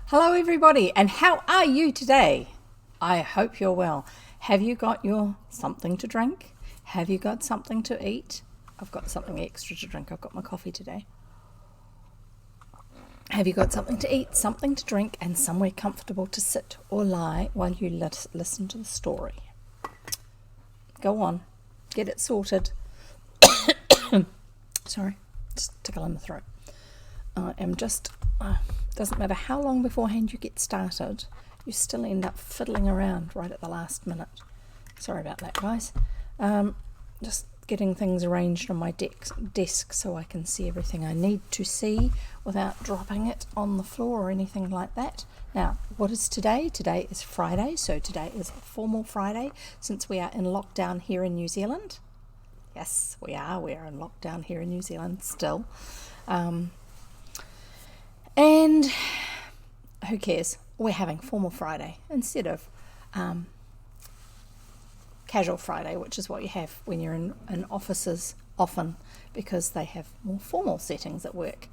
Hello everybody, and how are you today? I hope you're well. Have you got your something to drink? Have you got something to eat? I've got something extra to drink. I've got my coffee today. Have you got something to eat, something to drink, and somewhere comfortable to sit or lie while you listen to the story? Go on, get it sorted. Sorry, just tickle in the throat. I am just, doesn't matter how long beforehand you get started, you still end up fiddling around right at the last minute. Sorry about that, guys. Just getting things arranged on my desk so I can see everything I need to see without dropping it on the floor or anything like that. Now, what is today? Today is Friday, so today is a formal Friday since we are in lockdown here in New Zealand. Yes, we are. We are in lockdown here in New Zealand still. And who cares? We're having formal Friday instead of casual Friday, which is what you have when you're in offices often because they have more formal settings at work.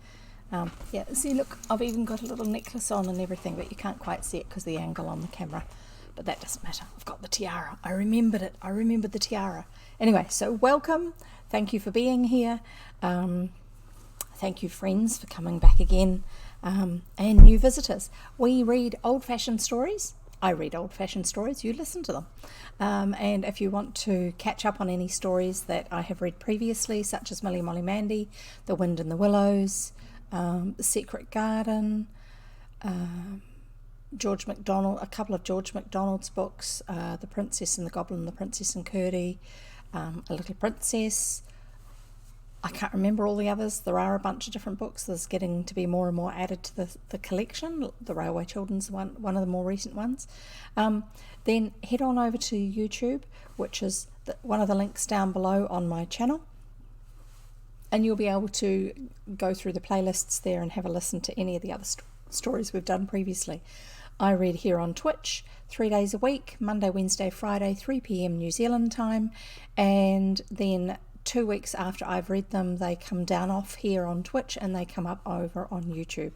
Yeah, see, look, I've even got a little necklace on and everything, but you can't quite see it because the angle on the camera. But that doesn't matter. I've got the tiara. I remembered it. I remembered the tiara. Anyway, so welcome. Thank you for being here. Thank you, friends, for coming back again. And new visitors. We read old-fashioned stories. I read old-fashioned stories. You listen to them. And if you want to catch up on any stories that I have read previously, such as Millie Molly Mandy, The Wind in the Willows, The Secret Garden, George MacDonald, a couple of George MacDonald's books, The Princess and the Goblin, The Princess and Curdie, A Little Princess. I can't remember all the others. There are a bunch of different books. There's getting to be more and more added to the collection. The Railway Children's one of the more recent ones. Then head on over to YouTube, which is one of the links down below on my channel. And you'll be able to go through the playlists there and have a listen to any of the other stories we've done previously. I read here on Twitch 3 days a week, Monday, Wednesday, Friday, 3 p.m. New Zealand time. And then 2 weeks after I've read them, they come down off here on Twitch and they come up over on YouTube.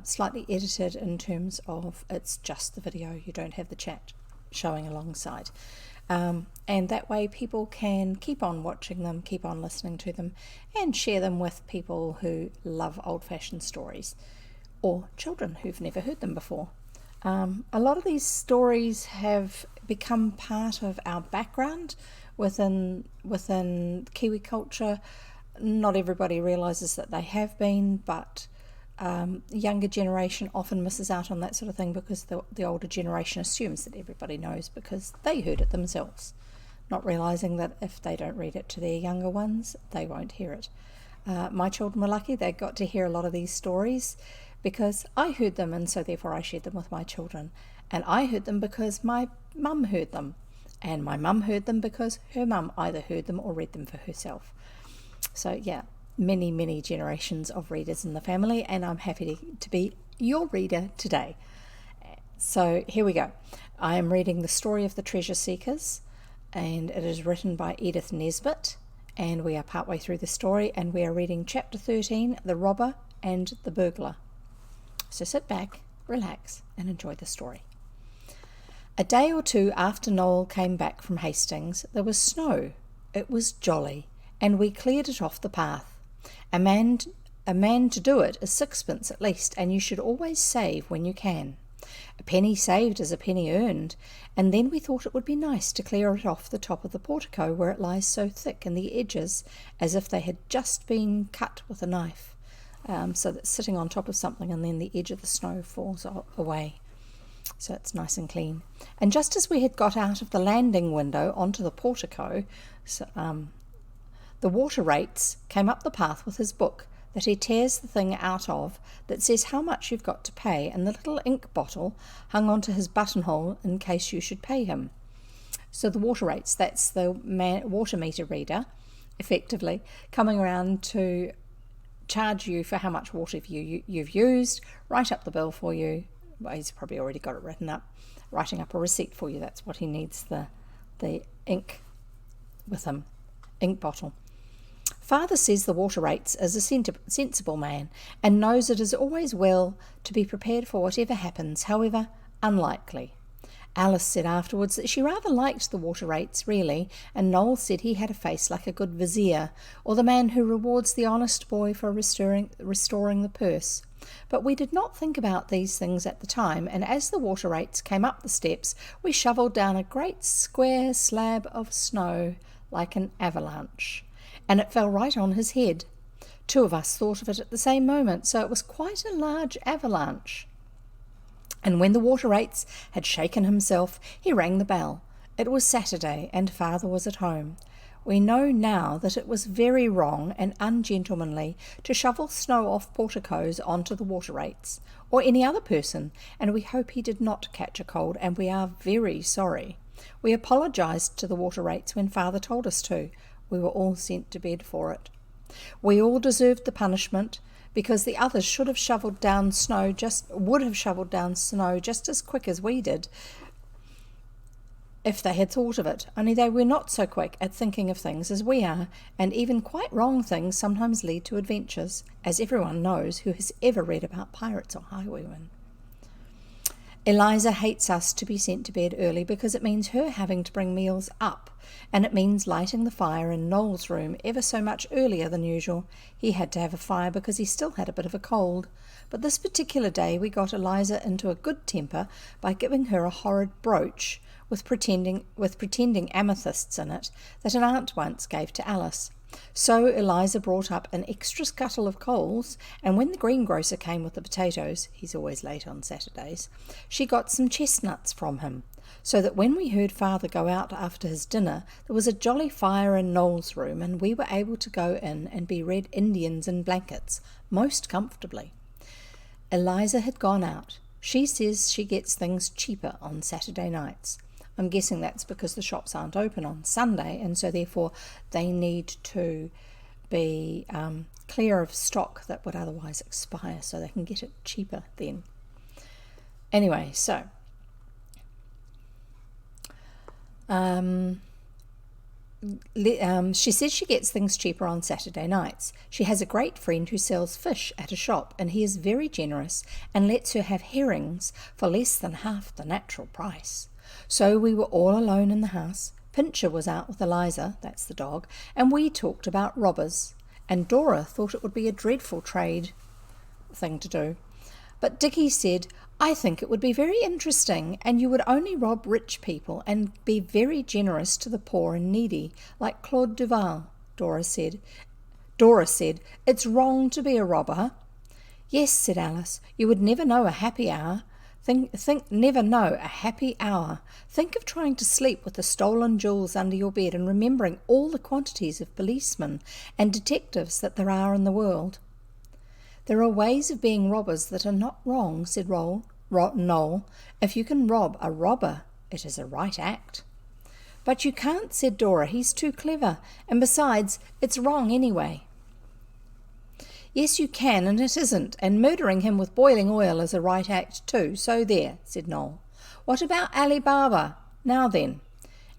Slightly edited in terms of it's just the video, you don't have the chat showing alongside. And that way people can keep on watching them, keep on listening to them, and share them with people who love old-fashioned stories or children who've never heard them before. A lot of these stories have become part of our background within Kiwi culture. Not everybody realises that they have been, but younger generation often misses out on that sort of thing because the older generation assumes that everybody knows because they heard it themselves, not realising that if they don't read it to their younger ones, they won't hear it. My children were lucky. They got to hear a lot of these stories because I heard them, and so therefore I shared them with my children. And I heard them because my mum heard them. And my mum heard them because her mum either heard them or read them for herself. So yeah, many, many generations of readers in the family, and I'm happy to be your reader today. So here we go. I am reading The Story of the Treasure Seekers, and it is written by Edith Nesbit, and we are partway through the story, and we are reading chapter 13, The Robber and the Burglar. So sit back, relax, and enjoy the story. A day or two after Noel came back from Hastings, there was snow. It was jolly, and we cleared it off the path. A man to do it is sixpence at least, and you should always save when you can. A penny saved is a penny earned, and then we thought it would be nice to clear it off the top of the portico where it lies so thick in the edges as if they had just been cut with a knife, so that it's sitting on top of something and then the edge of the snow falls away. So it's nice and clean. And just as we had got out of the landing window onto the portico, the water rates came up the path with his book that he tears the thing out of that says how much you've got to pay, and the little ink bottle hung onto his buttonhole in case you should pay him. So the water rates, that's the water meter reader, effectively, coming around to charge you for how much water you've used, write up the bill for you. Well, he's probably already got it written up, writing up a receipt for you. That's what he needs, the ink with him, ink bottle. Father says the water rates is a sensible man and knows it is always well to be prepared for whatever happens, however unlikely. Alice said afterwards that she rather liked the water rates, really, and Noel said he had a face like a good vizier, or the man who rewards the honest boy for restoring the purse. But we did not think about these things at the time, and as the water rates came up the steps, we shovelled down a great square slab of snow like an avalanche, and it fell right on his head. 2 of us thought of it at the same moment, so it was quite a large avalanche. And when the water rates had shaken himself, he rang the bell. It was Saturday, and Father was at home. We know now that it was very wrong and ungentlemanly to shovel snow off porticos onto the water rates, or any other person, and we hope he did not catch a cold, and we are very sorry. We apologised to the water rates when Father told us to. We were all sent to bed for it. We all deserved the punishment, because the others would have shoveled down snow just as quick as we did if they had thought of it, only they were not so quick at thinking of things as we are, and even quite wrong things sometimes lead to adventures, as everyone knows who has ever read about pirates or highwaymen. Eliza hates us to be sent to bed early because it means her having to bring meals up, and it means lighting the fire in Noel's room ever so much earlier than usual. He had to have a fire because he still had a bit of a cold. But this particular day we got Eliza into a good temper by giving her a horrid brooch with pretending amethysts in it that an aunt once gave to Alice. So Eliza brought up an extra scuttle of coals, and when the greengrocer came with the potatoes, he's always late on Saturdays, she got some chestnuts from him, so that when we heard Father go out after his dinner, there was a jolly fire in Noel's room, and we were able to go in and be Red Indians in blankets, most comfortably. Eliza had gone out. She says she gets things cheaper on Saturday nights. I'm guessing that's because the shops aren't open on Sunday, and so therefore they need to be clear of stock that would otherwise expire, so they can get it cheaper then. Anyway, so she says she gets things cheaper on Saturday nights. She has a great friend who sells fish at a shop, and he is very generous and lets her have herrings for less than half the natural price. So we were all alone in the house. Pincher was out with Eliza, that's the dog, and we talked about robbers. And Dora thought it would be a dreadful thing to do. But Dickie said, I think it would be very interesting, and you would only rob rich people and be very generous to the poor and needy, like Claude Duval, Dora said, it's wrong to be a robber. Yes, said Alice, you would never know a happy hour. Never know a happy hour. Think of trying to sleep with the stolen jewels under your bed and remembering all the quantities of policemen and detectives that there are in the world. There are ways of being robbers that are not wrong, said Noel. If you can rob a robber, it is a right act. But you can't, said Dora. He's too clever, and besides, it's wrong anyway. Yes, you can, and it isn't, and murdering him with boiling oil is a right act too, so there, said Noel. What about Ali Baba? Now then.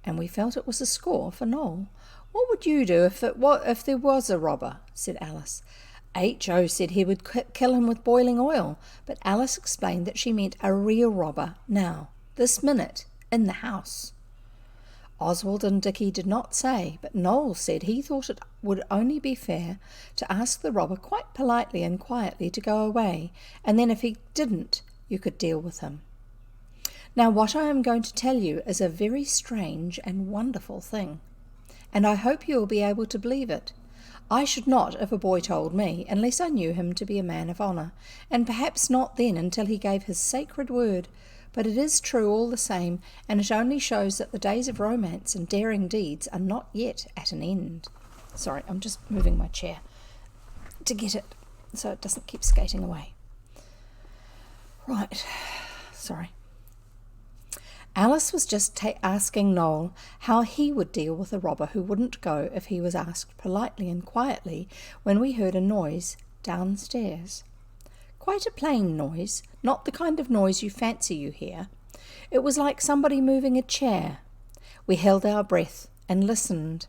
And we felt it was a score for Noel. What would you do if there was a robber? Said Alice. H.O. said he would kill him with boiling oil, but Alice explained that she meant a real robber, now, this minute, in the house. Oswald and Dickie did not say, but Noel said he thought it would only be fair to ask the robber quite politely and quietly to go away, and then if he didn't, you could deal with him. Now what I am going to tell you is a very strange and wonderful thing, and I hope you will be able to believe it. I should not if a boy told me, unless I knew him to be a man of honour, and perhaps not then until he gave his sacred word, but it is true all the same, and it only shows that the days of romance and daring deeds are not yet at an end. Sorry, I'm just moving my chair to get it so it doesn't keep skating away. Right, sorry. Alice was just asking Noel how he would deal with a robber who wouldn't go if he was asked politely and quietly when we heard a noise downstairs. Quite a plain noise, not the kind of noise you fancy you hear. It was like somebody moving a chair. We held our breath and listened.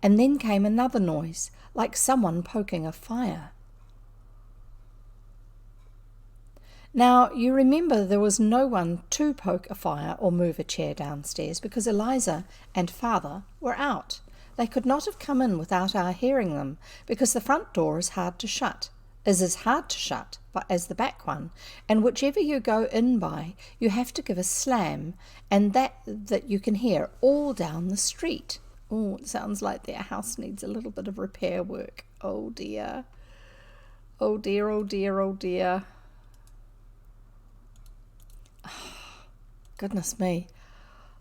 and then came another noise, like someone poking a fire. Now, you remember there was no one to poke a fire or move a chair downstairs because Eliza and Father were out. They could not have come in without our hearing them, because the front door is hard to shut, is as hard to shut as the back one, and whichever you go in by, you have to give a slam, and that you can hear all down the street. Oh, it sounds like their house needs a little bit of repair work. Oh dear. Oh dear, oh dear, oh dear. Goodness me.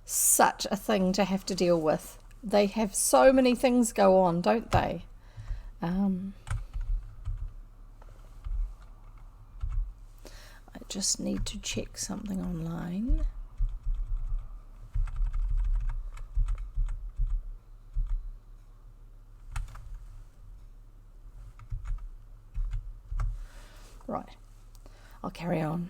Such a thing to have to deal with. They have so many things go on, don't they? I just need to check something online. Right, I'll carry on.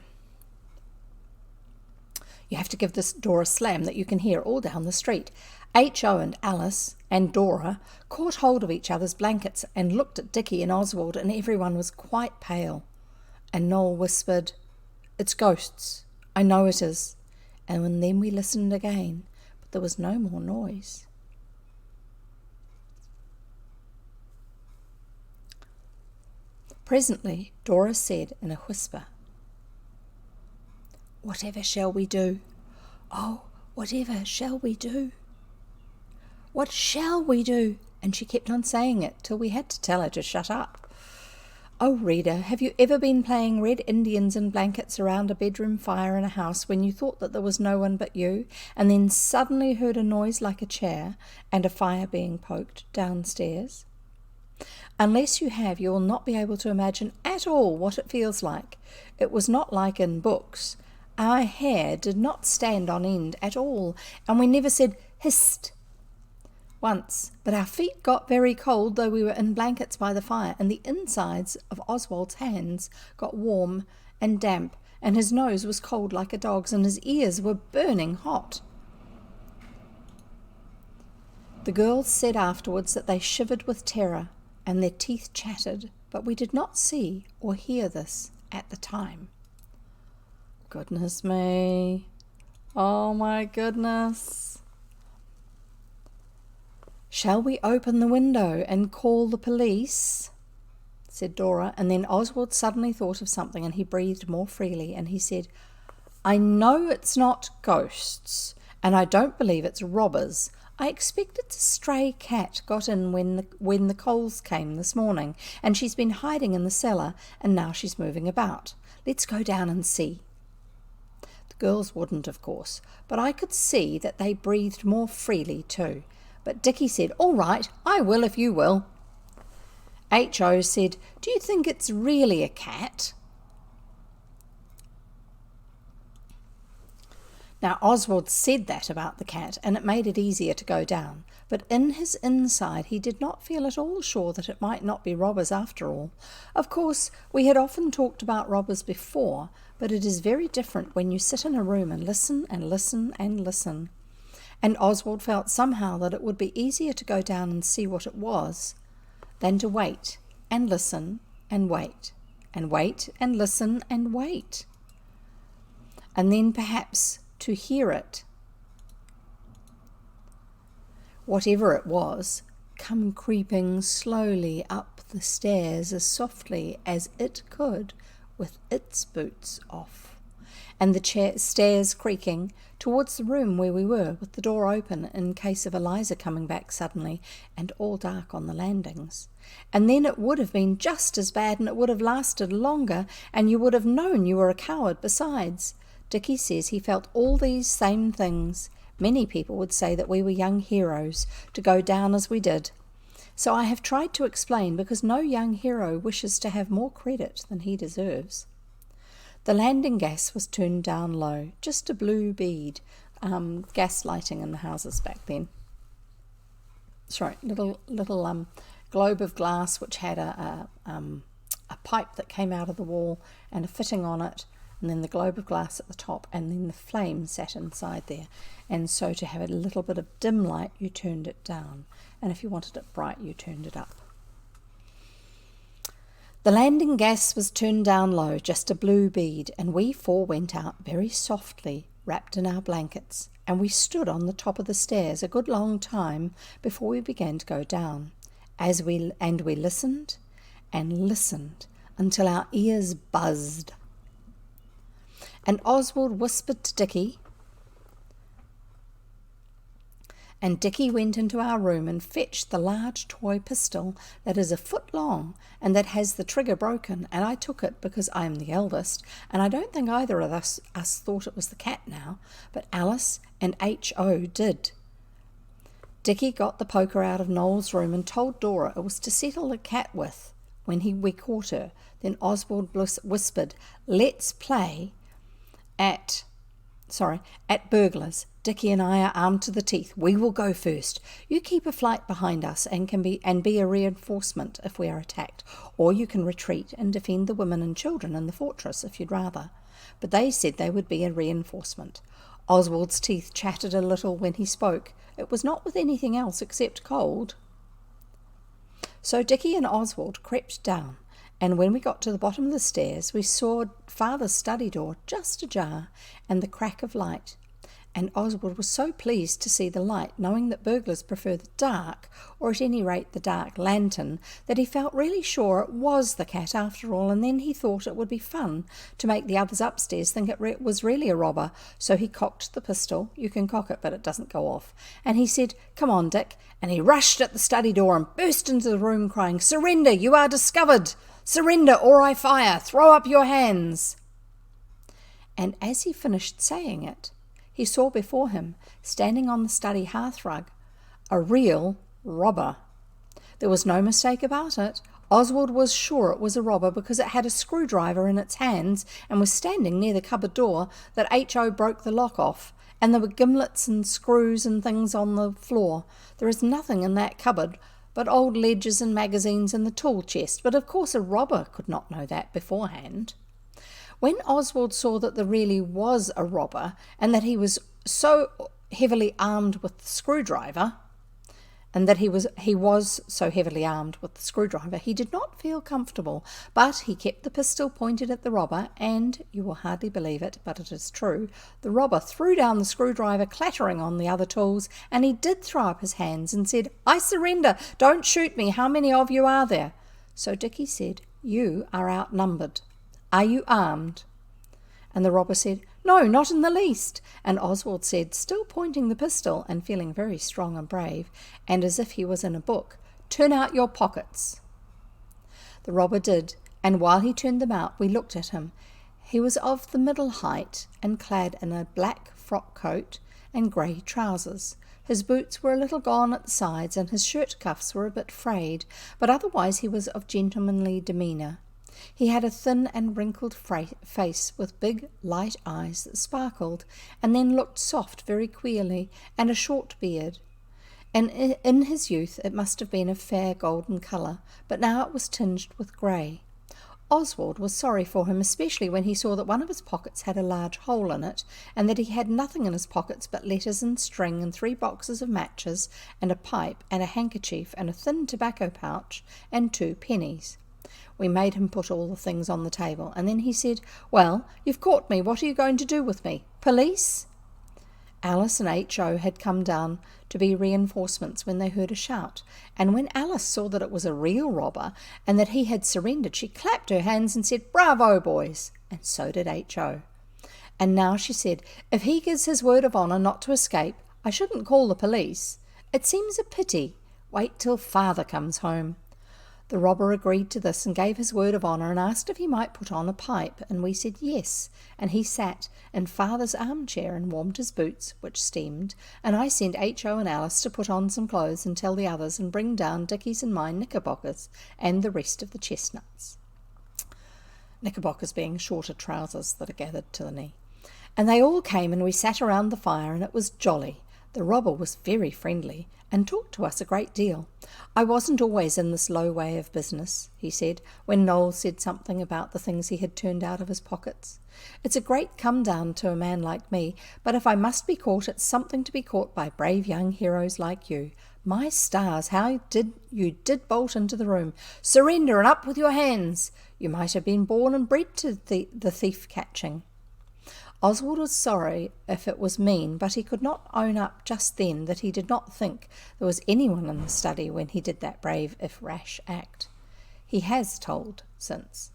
You have to give this door a slam that you can hear all down the street. H.O. and Alice and Dora caught hold of each other's blankets and looked at Dickie and Oswald, and everyone was quite pale. And Noel whispered, "It's ghosts. I know it is." And then we listened again, but there was no more noise. Presently, Dora said in a whisper, "Whatever shall we do? Oh, whatever shall we do? What shall we do?" And she kept on saying it till we had to tell her to shut up. Oh, reader, have you ever been playing Red Indians in blankets around a bedroom fire in a house when you thought that there was no one but you, and then suddenly heard a noise like a chair and a fire being poked downstairs? Unless you have, you will not be able to imagine at all what it feels like. It was not like in books. Our hair did not stand on end at all, and we never said hist once, but our feet got very cold though we were in blankets by the fire, and the insides of Oswald's hands got warm and damp, and his nose was cold like a dog's, and his ears were burning hot. The girls said afterwards that they shivered with terror, and their teeth chattered, but we did not see or hear this at the time. Goodness me. Oh my goodness. "Shall we open the window and call the police?" said Dora, and then Oswald suddenly thought of something, and he breathed more freely, and he said, "I know it's not ghosts, and I don't believe it's robbers. I expect it's a stray cat got in when the coals came this morning, and she's been hiding in the cellar, and now she's moving about. Let's go down and see." The girls wouldn't, of course, but I could see that they breathed more freely too. But Dickie said, "All right, I will if you will." H.O. said, "Do you think it's really a cat?" Now Oswald said that about the cat, and it made it easier to go down, but in his inside he did not feel at all sure that it might not be robbers after all. Of course, we had often talked about robbers before, but it is very different when you sit in a room and listen and listen and listen. And Oswald felt somehow that it would be easier to go down and see what it was than to wait and listen and wait and wait and listen and wait. And then perhaps to hear it, whatever it was, come creeping slowly up the stairs as softly as it could with its boots off, and the stairs creaking towards the room where we were, with the door open in case of Eliza coming back suddenly, and all dark on the landings. And then it would have been just as bad, and it would have lasted longer, and you would have known you were a coward besides. Dickie says he felt all these same things. Many people would say that we were young heroes to go down as we did. So I have tried to explain, because no young hero wishes to have more credit than he deserves. The landing gas was turned down low, just a blue bead, gas lighting in the houses back then. Sorry, little globe of glass which had a pipe that came out of the wall and a fitting on it, and then the globe of glass at the top, and then the flame sat inside there. And so to have a little bit of dim light, you turned it down, and if you wanted it bright, you turned it up. The landing gas was turned down low, just a blue bead, and we 4 went out very softly, wrapped in our blankets, and we stood on the top of the stairs a good long time before we began to go down. We listened and listened until our ears buzzed. And Oswald whispered to Dickie, and Dickie went into our room and fetched the large toy pistol that is a foot long and that has the trigger broken, and I took it because I am the eldest, and I don't think either of us thought it was the cat now, but Alice and H.O. did. Dickie got the poker out of Noel's room and told Dora it was to settle the cat with when we caught her. Then Oswald whispered, "Let's play at burglars. Dickie and I are armed to the teeth. We will go first. You keep a flight behind us and be a reinforcement if we are attacked, or you can retreat and defend the women and children in the fortress if you'd rather." But they said they would be a reinforcement. Oswald's teeth chattered a little when he spoke. It was not with anything else except cold. So Dickie and Oswald crept down, and when we got to the bottom of the stairs, we saw Father's study door just ajar and the crack of light. And Oswald was so pleased to see the light, knowing that burglars prefer the dark, or at any rate the dark lantern, that he felt really sure it was the cat after all, and then he thought it would be fun to make the others upstairs think it was really a robber. So he cocked the pistol. You can cock it, but it doesn't go off. And he said, "Come on, Dick." And he rushed at the study door and burst into the room crying, "Surrender, you are discovered! Surrender, or I fire! Throw up your hands!" And as he finished saying it, he saw before him, standing on the study hearthrug, a real robber. There was no mistake about it. Oswald was sure it was a robber because it had a screwdriver in its hands and was standing near the cupboard door that H.O. broke the lock off, and there were gimlets and screws and things on the floor. There is nothing in that cupboard but old ledgers and magazines and the tool chest, but of course a robber could not know that beforehand. When Oswald saw that there really was a robber, and that he was so heavily armed with the screwdriver, he did not feel comfortable, but he kept the pistol pointed at the robber, and, you will hardly believe it, but it is true, the robber threw down the screwdriver, clattering on the other tools, and he did throw up his hands and said, "I surrender, don't shoot me, how many of you are there?" So Dickie said, "You are outnumbered. Are you armed?" And the robber said, "No, not in the least." And Oswald said, still pointing the pistol and feeling very strong and brave, and as if he was in a book, "Turn out your pockets." The robber did, and while he turned them out, we looked at him. He was of the middle height and clad in a black frock coat and grey trousers. His boots were a little gone at the sides, and his shirt cuffs were a bit frayed, but otherwise he was of gentlemanly demeanour. He had a thin and wrinkled face with big, light eyes that sparkled and then looked soft very queerly, and a short beard. And in his youth it must have been a fair golden colour, but now it was tinged with grey. Oswald was sorry for him, especially when he saw that one of his pockets had a large hole in it, and that he had nothing in his pockets but letters and string and 3 boxes of matches and a pipe and a handkerchief and a thin tobacco pouch and 2 pennies. We made him put all the things on the table, and then he said, "Well, you've caught me. What are you going to do with me? Police?" Alice and H.O. had come down to be reinforcements when they heard a shout, and when Alice saw that it was a real robber and that he had surrendered, she clapped her hands and said, "Bravo, boys!" And so did H.O. And now she said, "If he gives his word of honour not to escape, I shouldn't call the police. It seems a pity. Wait till Father comes home." The robber agreed to this and gave his word of honour and asked if he might put on a pipe, and we said yes, and he sat in Father's armchair and warmed his boots, which steamed, and I sent H.O. and Alice to put on some clothes and tell the others and bring down Dickie's and mine knickerbockers and the rest of the chestnuts. Knickerbockers being shorter trousers that are gathered to the knee. And they all came, and we sat around the fire, and it was jolly. The robber was very friendly and talked to us a great deal. I wasn't always in this low way of business, he said, when Noel said something about the things he had turned out of his pockets. It's a great come-down to a man like me, but if I must be caught, it's something to be caught by brave young heroes like you. My stars, how you did bolt into the room. Surrender and up with your hands. You might have been born and bred to the thief catching. Oswald was sorry if it was mean, but he could not own up just then that he did not think there was anyone in the study when he did that brave if rash act. He has told since.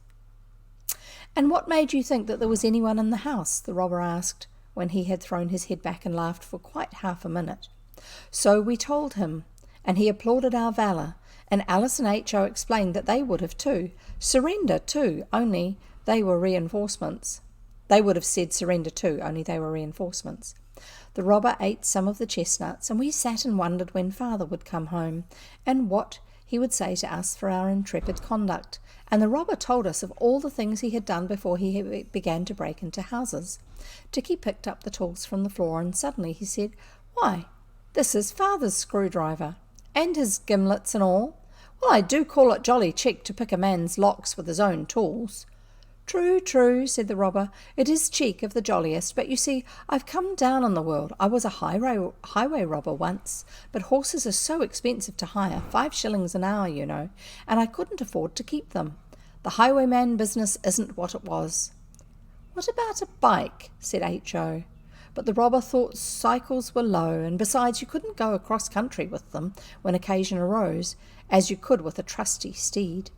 "And what made you think that there was anyone in the house?" the robber asked, when he had thrown his head back and laughed for quite half a minute. "So we told him, and he applauded our valour, and Alice and H.O. explained that they would have too. Surrender too, only they were reinforcements. They would have said surrender too, only they were reinforcements. The robber ate some of the chestnuts, and we sat and wondered when father would come home, and what he would say to us for our intrepid conduct. And the robber told us of all the things he had done before he began to break into houses. Dickie picked up the tools from the floor, and suddenly he said, 'Why, this is father's screwdriver, and his gimlets and all. Well, I do call it jolly cheek to pick a man's locks with his own tools.' 'True, true,' said the robber. 'It is cheek of the jolliest, but you see, I've come down in the world. I was a highway robber once, but horses are so expensive to hire, 5 shillings an hour, you know, and I couldn't afford to keep them. The highwayman business isn't what it was.' 'What about a bike?' said H.O. But the robber thought cycles were low, and besides you couldn't go across country with them when occasion arose, as you could with a trusty steed.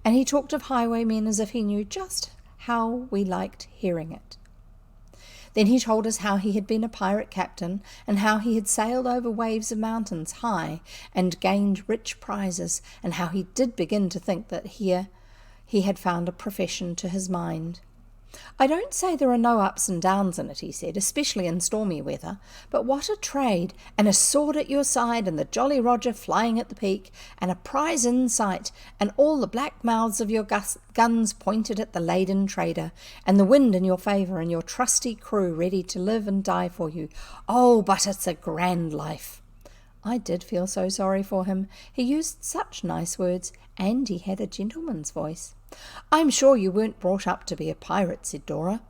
And he talked of highwaymen as if he knew just how we liked hearing it. Then he told us how he had been a pirate captain, and how he had sailed over waves of mountains high and gained rich prizes, and how he did begin to think that here he had found a profession to his mind. 'I don't say there are no ups and downs in it,' he said, 'especially in stormy weather, but what a trade, and a sword at your side, and the Jolly Roger flying at the peak, and a prize in sight, and all the black mouths of your guns pointed at the laden trader, and the wind in your favour, and your trusty crew ready to live and die for you. Oh, but it's a grand life.' I did feel so sorry for him. He used such nice words, and he had a gentleman's voice. 'I'm sure you weren't brought up to be a pirate,' said Dora.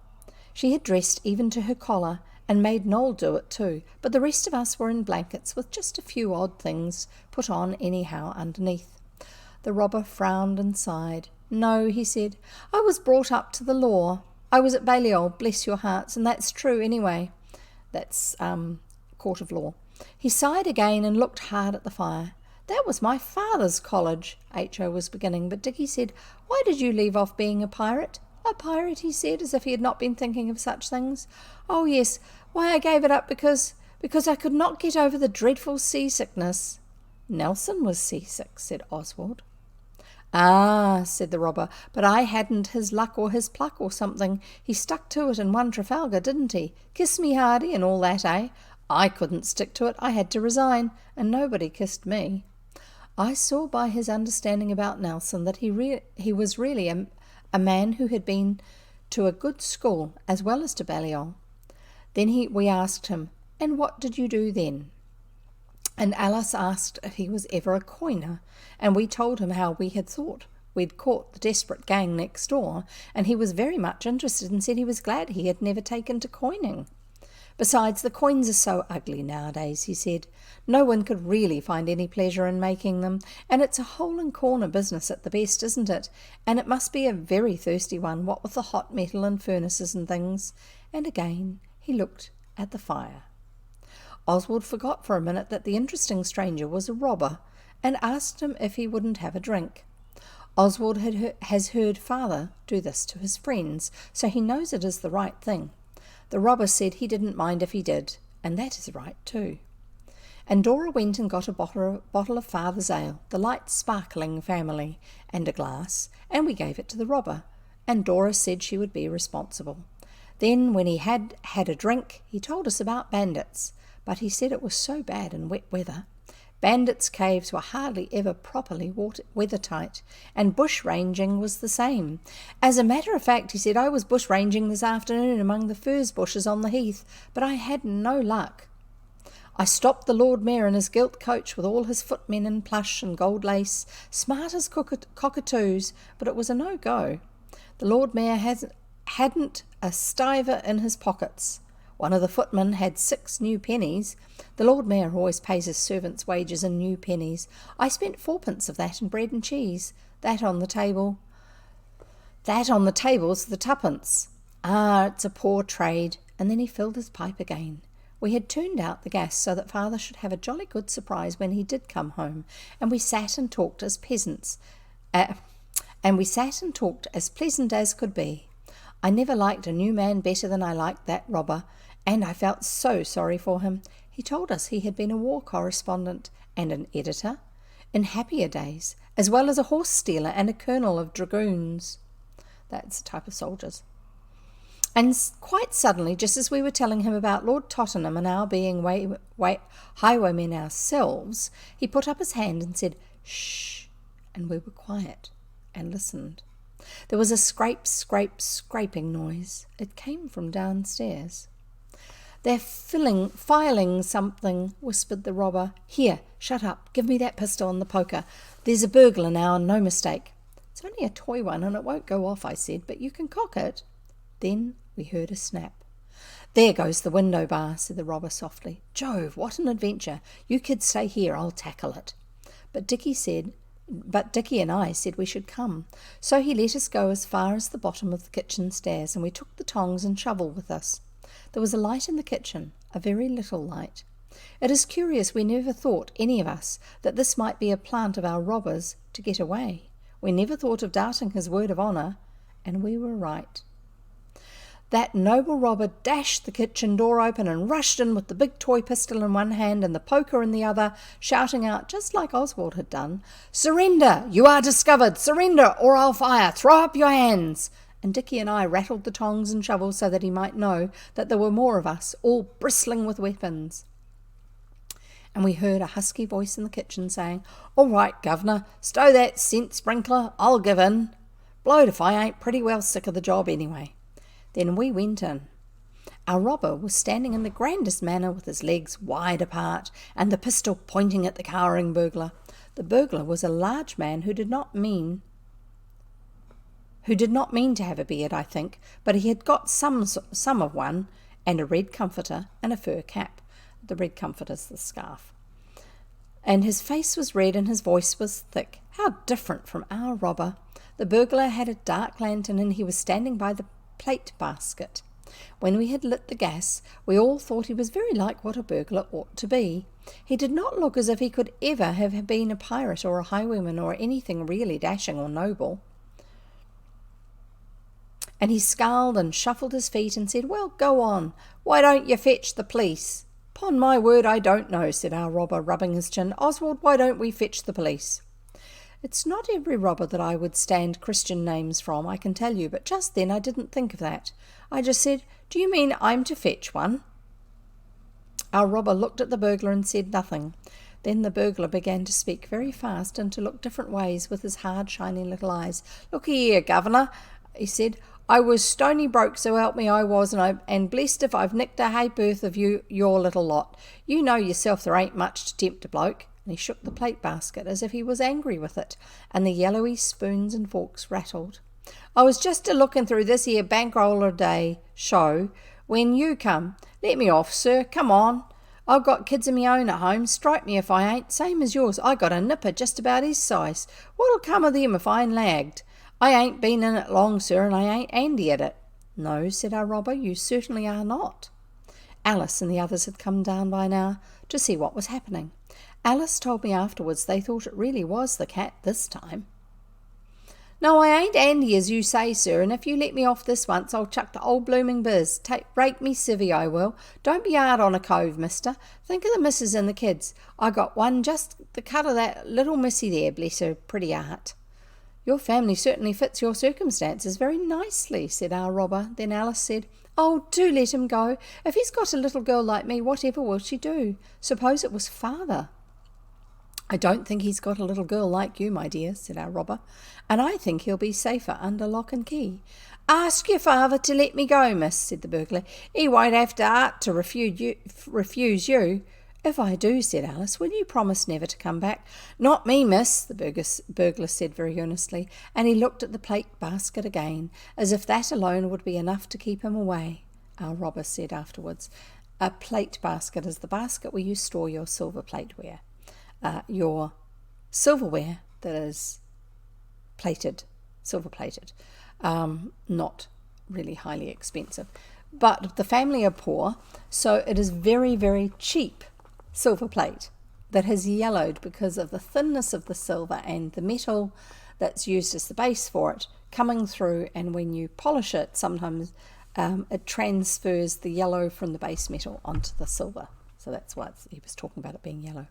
She had dressed even to her collar, and made Noel do it too, but the rest of us were in blankets with just a few odd things put on anyhow underneath. The robber frowned and sighed. 'No,' he said, 'I was brought up to the law. I was at Balliol, bless your hearts, and that's true anyway.' That's court of law. He sighed again and looked hard at the fire. 'That was my father's college,' H.O. was beginning, but Dickie said, 'Why did you leave off being a pirate?' 'A pirate,' he said, as if he had not been thinking of such things. 'Oh, yes, why I gave it up because I could not get over the dreadful seasickness.' 'Nelson was seasick,' said Oswald. 'Ah,' said the robber, 'but I hadn't his luck or his pluck or something. He stuck to it and won Trafalgar, didn't he? Kiss me hardy and all that, eh? I couldn't stick to it. I had to resign, and nobody kissed me.' I saw by his understanding about Nelson that he was really a man who had been to a good school as well as to Balliol. Then we asked him, 'And what did you do then?' And Alice asked if he was ever a coiner, and we told him how we had thought we'd caught the desperate gang next door, and he was very much interested and said he was glad he had never taken to coining. 'Besides, the coins are so ugly nowadays,' he said. 'No one could really find any pleasure in making them, and it's a hole-and-corner business at the best, isn't it? And it must be a very thirsty one, what with the hot metal and furnaces and things.' And again he looked at the fire. Oswald forgot for a minute that the interesting stranger was a robber, and asked him if he wouldn't have a drink. Oswald has heard father do this to his friends, so he knows it is the right thing. The robber said he didn't mind if he did, and that is right too. And Dora went and got a bottle of father's ale, the light sparkling family, and a glass, and we gave it to the robber, and Dora said she would be responsible. Then, when he had had a drink, he told us about bandits, but he said it was so bad in wet weather. Bandits' caves were hardly ever properly weather-tight, and bush-ranging was the same. 'As a matter of fact,' he said, 'I was bush-ranging this afternoon among the furze bushes on the heath, but I had no luck.' I stopped the Lord Mayor in his gilt coach with all his footmen in plush and gold lace, smart as cockatoos, but it was a no-go. The Lord Mayor hadn't a stiver in his pockets. One of the footmen had 6 new pennies. The Lord Mayor always pays his servants' wages in new pennies. I spent 4pence of that in bread and cheese. That on the table's the 2pence. Ah, it's a poor trade. And then he filled his pipe again. We had turned out the gas so that father should have a jolly good surprise when he did come home, and we sat and talked as pleasant as could be. I never liked a new man better than I liked that robber, and I felt so sorry for him. He told us he had been a war correspondent and an editor in happier days, as well as a horse stealer and a colonel of dragoons. That's the type of soldiers. And quite suddenly, just as we were telling him about Lord Tottenham and our being highwaymen ourselves, he put up his hand and said, "Shh," and we were quiet and listened. There was a scraping noise. It came from downstairs. "They're filing something," whispered the robber. "Here, shut up. Give me that pistol and the poker. There's a burglar now, and no mistake." "It's only a toy one, and it won't go off," I said, "but you can cock it." Then we heard a snap. "There goes the window bar," said the robber softly. "Jove, what an adventure. You kids stay here, I'll tackle it." But Dickie and I said we should come, so he let us go as far as the bottom of the kitchen stairs, and we took the tongs and shovel with us. There was a light in the kitchen, a very little light. It is curious we never thought, any of us, that this might be a plant of our robber's to get away. We never thought of doubting his word of honour, and we were right. That noble robber dashed the kitchen door open and rushed in with the big toy pistol in one hand and the poker in the other, shouting out, just like Oswald had done, "Surrender! You are discovered! Surrender, or I'll fire! Throw up your hands!" And Dickie and I rattled the tongs and shovels so that he might know that there were more of us, all bristling with weapons. And we heard a husky voice in the kitchen saying, "All right, governor, stow that scent sprinkler, I'll give in. Blowed if I ain't pretty well sick of the job anyway." Then we went in. Our robber was standing in the grandest manner with his legs wide apart and the pistol pointing at the cowering burglar. The burglar was a large man who did not mean to have a beard, I think, but he had got some of one, and a red comforter and a fur cap. The red comforter's the scarf. And his face was red and his voice was thick. How different from our robber. The burglar had a dark lantern and he was standing by the plate basket. When we had lit the gas, we all thought he was very like what a burglar ought to be. He did not look as if he could ever have been a pirate or a highwayman or anything really dashing or noble. And he scowled and shuffled his feet and said, "Well, go on. Why don't you fetch the police?" "'Pon my word, I don't know," said our robber, rubbing his chin. "Oswald, why don't we fetch the police?" It's not every robber that I would stand Christian names from, I can tell you, but just then I didn't think of that. I just said, "Do you mean I'm to fetch one?" Our robber looked at the burglar and said nothing. Then the burglar began to speak very fast and to look different ways with his hard, shiny little eyes. "Look here, governor," he said, "I was stony broke, so help me I was, and blessed if I've nicked a ha'porth of your little lot. You know yourself there ain't much to tempt a bloke." And he shook the plate basket as if he was angry with it, and the yellowy spoons and forks rattled. "I was just a-looking through this here bankroller day show when you come. Let me off, sir, come on. I've got kids of me own at home, strike me if I ain't, same as yours. I got a nipper just about his size. What'll come of them if I ain't lagged? I ain't been in it long, sir, and I ain't handy at it." "No," said our robber, "you certainly are not." Alice and the others had come down by now to see what was happening. Alice told me afterwards they thought it really was the cat this time. "No, I ain't handy as you say, sir, and if you let me off this once, I'll chuck the old blooming biz. Break me civvy, I will. Don't be hard on a cove, mister. Think of the missus and the kids. I got one just the cut of that little missy there, bless her pretty heart." "Your family certainly fits your circumstances very nicely," said our robber. Then Alice said, "Oh, do let him go. If he's got a little girl like me, whatever will she do? Suppose it was father." "I don't think he's got a little girl like you, my dear," said our robber, "and I think he'll be safer under lock and key." "Ask your father to let me go, miss," said the burglar. "He won't have to refuse you. "If I do," said Alice, "will you promise never to come back?" "Not me, miss," the burglar said very earnestly, and he looked at the plate basket again, as if that alone would be enough to keep him away. Our robber said afterwards, "A plate basket is the basket where you store your silver plateware, your silverware that is plated, silver-plated, not really highly expensive. But the family are poor, so it is very, very cheap silver plate that has yellowed because of the thinness of the silver and the metal that's used as the base for it coming through, and when you polish it, sometimes it transfers the yellow from the base metal onto the silver. So that's why he was talking about it being yellow.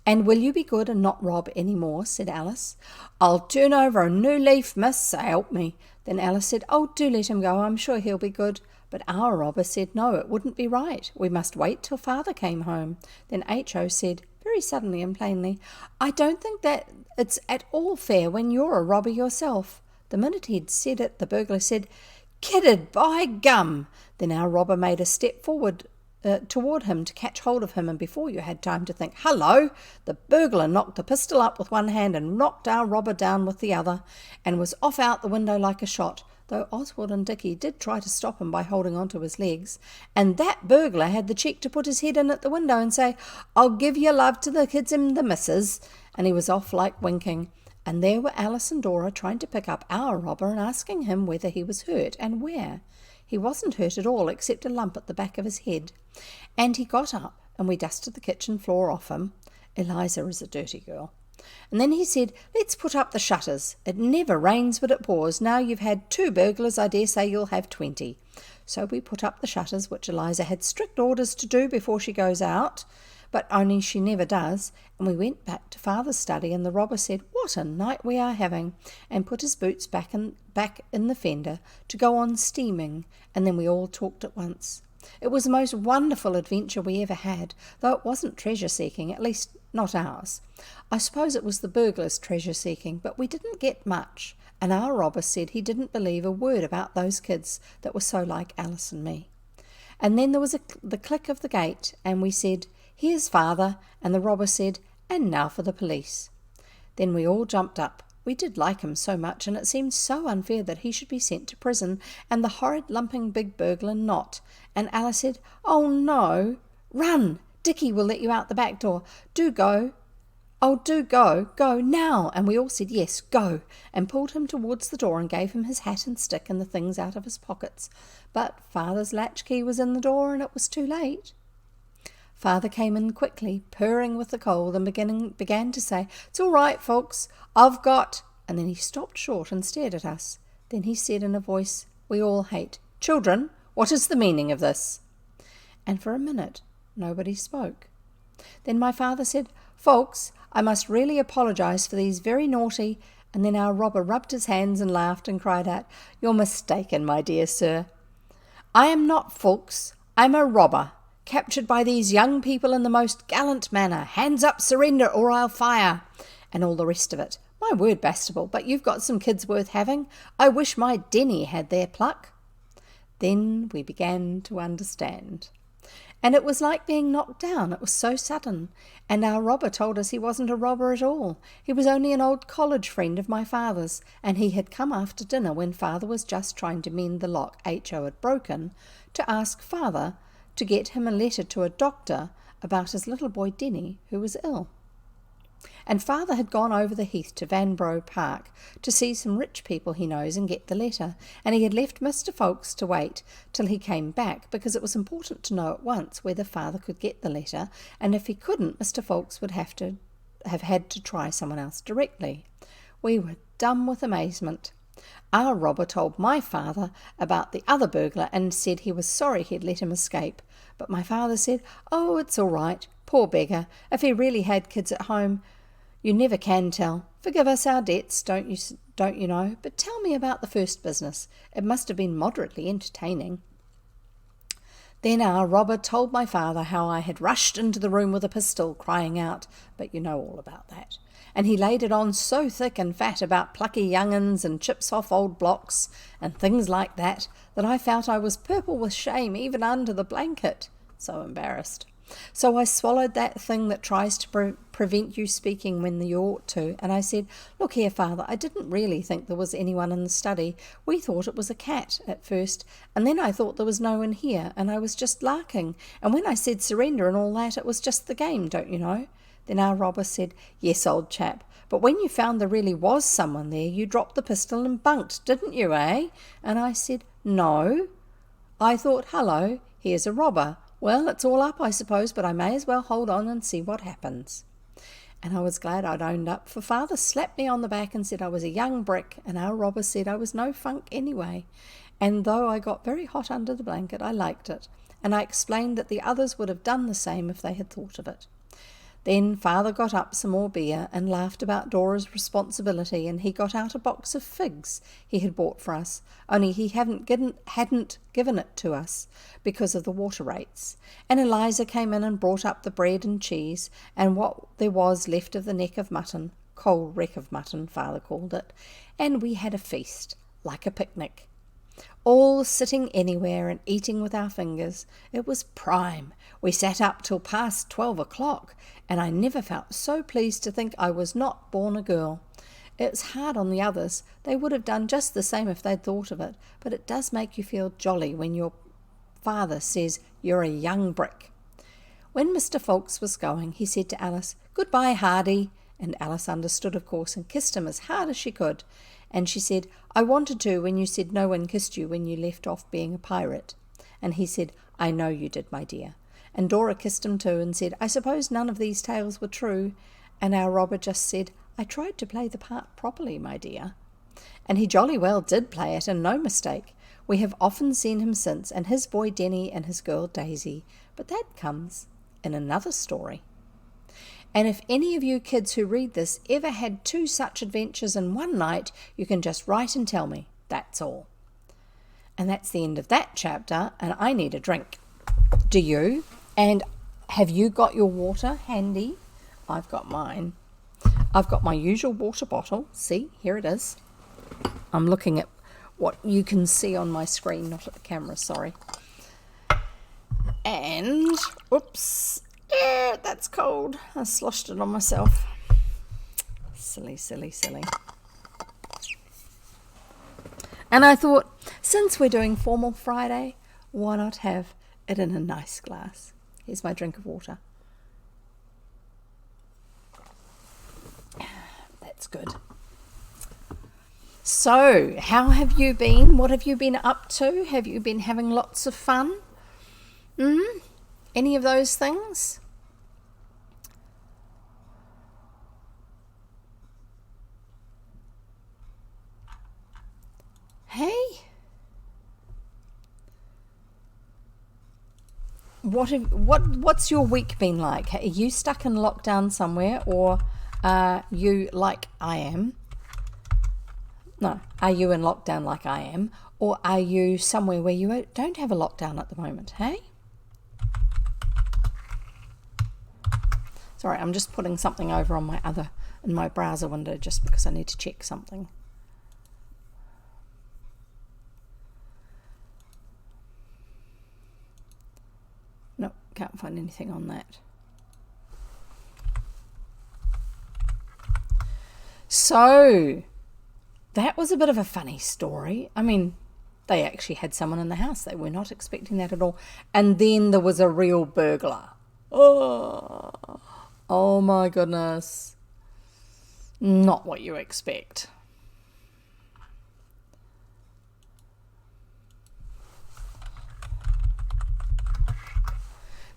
"And will you be good and not rob any more?" said Alice. "I'll turn over a new leaf, miss, so help me." Then Alice said, "Oh, do let him go, I'm sure he'll be good." But our robber said, "No, it wouldn't be right. We must wait till father came home." Then H.O. said, very suddenly and plainly, "I don't think that it's at all fair when you're a robber yourself." The minute he'd said it, the burglar said, "Kidded, by gum!" Then our robber made a step forward toward him to catch hold of him, and before you had time to think "Hello!" the burglar knocked the pistol up with one hand and knocked our robber down with the other, and was off out the window like a shot, though Oswald and Dickie did try to stop him by holding on to his legs. And that burglar had the cheek to put his head in at the window and say, "I'll give your love to the kids and the missus," and he was off like winking. And there were Alice and Dora trying to pick up our robber and asking him whether he was hurt and where. He wasn't hurt at all, except a lump at the back of his head. And he got up, and we dusted the kitchen floor off him. Eliza is a dirty girl. And then he said, "Let's put up the shutters. It never rains but it pours. Now you've had 2 burglars, I dare say you'll have 20. So we put up the shutters, which Eliza had strict orders to do before she goes out, but only she never does, and we went back to father's study, and the robber said, "What a night we are having," and put his boots back in the fender to go on steaming, and then we all talked at once. It was the most wonderful adventure we ever had, though it wasn't treasure-seeking, at least not ours. I suppose it was the burglars' treasure-seeking, but we didn't get much, and our robber said he didn't believe a word about those kids that were so like Alice and me. And then there was the click of the gate, and we said, "Here's father," and the robber said, "And now for the police." Then we all jumped up. We did like him so much, and it seemed so unfair that he should be sent to prison, and the horrid lumping big burglar not. And Alice said, "Oh no, run, Dickie will let you out the back door. Do go. Oh, do go now." And we all said, "Yes, go," and pulled him towards the door and gave him his hat and stick and the things out of his pockets. But father's latchkey was in the door, and it was too late. Father came in quickly, purring with the cold, and began to say, "It's all right, folks, I've got—" And then he stopped short and stared at us. Then he said in a voice we all hate, "Children, what is the meaning of this?" And for a minute nobody spoke. Then my father said, "Folks, I must really apologise for these very naughty—" And then our robber rubbed his hands and laughed and cried out, "You're mistaken, my dear sir. I am not folks, I'm a robber, captured by these young people in the most gallant manner. Hands up, surrender, or I'll fire," and all the rest of it. My word, Bastable, but you've got some kids worth having. I wish my Denny had their pluck. Then we began to understand. And it was like being knocked down. It was so sudden. And our robber told us he wasn't a robber at all. He was only an old college friend of my father's, and he had come after dinner when father was just trying to mend the lock H.O. had broken, to ask father to get him a letter to a doctor about his little boy Denny, who was ill. And father had gone over the heath to Vanbrugh Park to see some rich people he knows and get the letter, and he had left Mr. Folks to wait till he came back, because it was important to know at once whether father could get the letter, and if he couldn't, Mr. Folks would have had to try someone else directly. We were dumb with amazement. Our robber told my father about the other burglar and said he was sorry he'd let him escape. But my father said, "Oh, it's all right. Poor beggar. If he really had kids at home, you never can tell. Forgive us our debts, don't you know? But tell me about the first business. It must have been moderately entertaining." Then our robber told my father how I had rushed into the room with a pistol, crying out, but you know all about that. And he laid it on so thick and fat about plucky young uns and chips off old blocks and things like that, that I felt I was purple with shame even under the blanket. So embarrassed. So I swallowed that thing that tries to prevent you speaking when you ought to, and I said, "Look here, Father, I didn't really think there was anyone in the study. We thought it was a cat at first, and then I thought there was no one here, and I was just larking. And when I said surrender and all that, it was just the game, don't you know?" Then our robber said, "Yes, old chap, but when you found there really was someone there, you dropped the pistol and bunked, didn't you, eh?" And I said, "No. I thought, hello, here's a robber. Well, it's all up, I suppose, but I may as well hold on and see what happens." And I was glad I'd owned up, for Father slapped me on the back and said I was a young brick, and our robber said I was no funk anyway. And though I got very hot under the blanket, I liked it, and I explained that the others would have done the same if they had thought of it. Then Father got up some more beer and laughed about Dora's responsibility, and he got out a box of figs he had bought for us, only he hadn't given it to us because of the water rates. And Eliza came in and brought up the bread and cheese and what there was left of the neck of mutton, cold wreck of mutton, Father called it, and we had a feast, like a picnic. All sitting anywhere and eating with our fingers. It was prime. We sat up till past 12 o'clock, and I never felt so pleased to think I was not born a girl. It's hard on the others. They would have done just the same if they'd thought of it, but it does make you feel jolly when your father says you're a young brick. When Mr. Fawkes was going, he said to Alice, "Goodbye, Hardy," and Alice understood, of course, and kissed him as hard as she could. And she said, "I wanted to when you said no one kissed you when you left off being a pirate." And he said, "I know you did, my dear." And Dora kissed him too and said, "I suppose none of these tales were true." And our robber just said, "I tried to play the part properly, my dear." And he jolly well did play it, and no mistake. We have often seen him since, and his boy Denny and his girl Daisy, but that comes in another story. And if any of you kids who read this ever had 2 such adventures in one night, you can just write and tell me. That's all. And that's the end of that chapter, and I need a drink. Do you? And have you got your water handy? I've got mine. I've got my usual water bottle. See, here it is. I'm looking at what you can see on my screen, not at the camera, sorry. And, oops, that's cold. I sloshed it on myself. Silly, silly, silly. And I thought, since we're doing Formal Friday, why not have it in a nice glass? Here's my drink of water. That's good. So, how have you been? What have you been up to? Have you been having lots of fun? Any of those things? Hey? What's your week been like? Are you stuck in lockdown somewhere, or are you like I am? No, are you in lockdown like I am, or are you somewhere where you don't have a lockdown at the moment, hey? Sorry, I'm just putting something over on in my browser window just because I need to check something. No, can't find anything on that. So, that was a bit of a funny story. I mean, they actually had someone in the house. They were not expecting that at all. And then there was a real burglar. Oh my goodness. Not what you expect.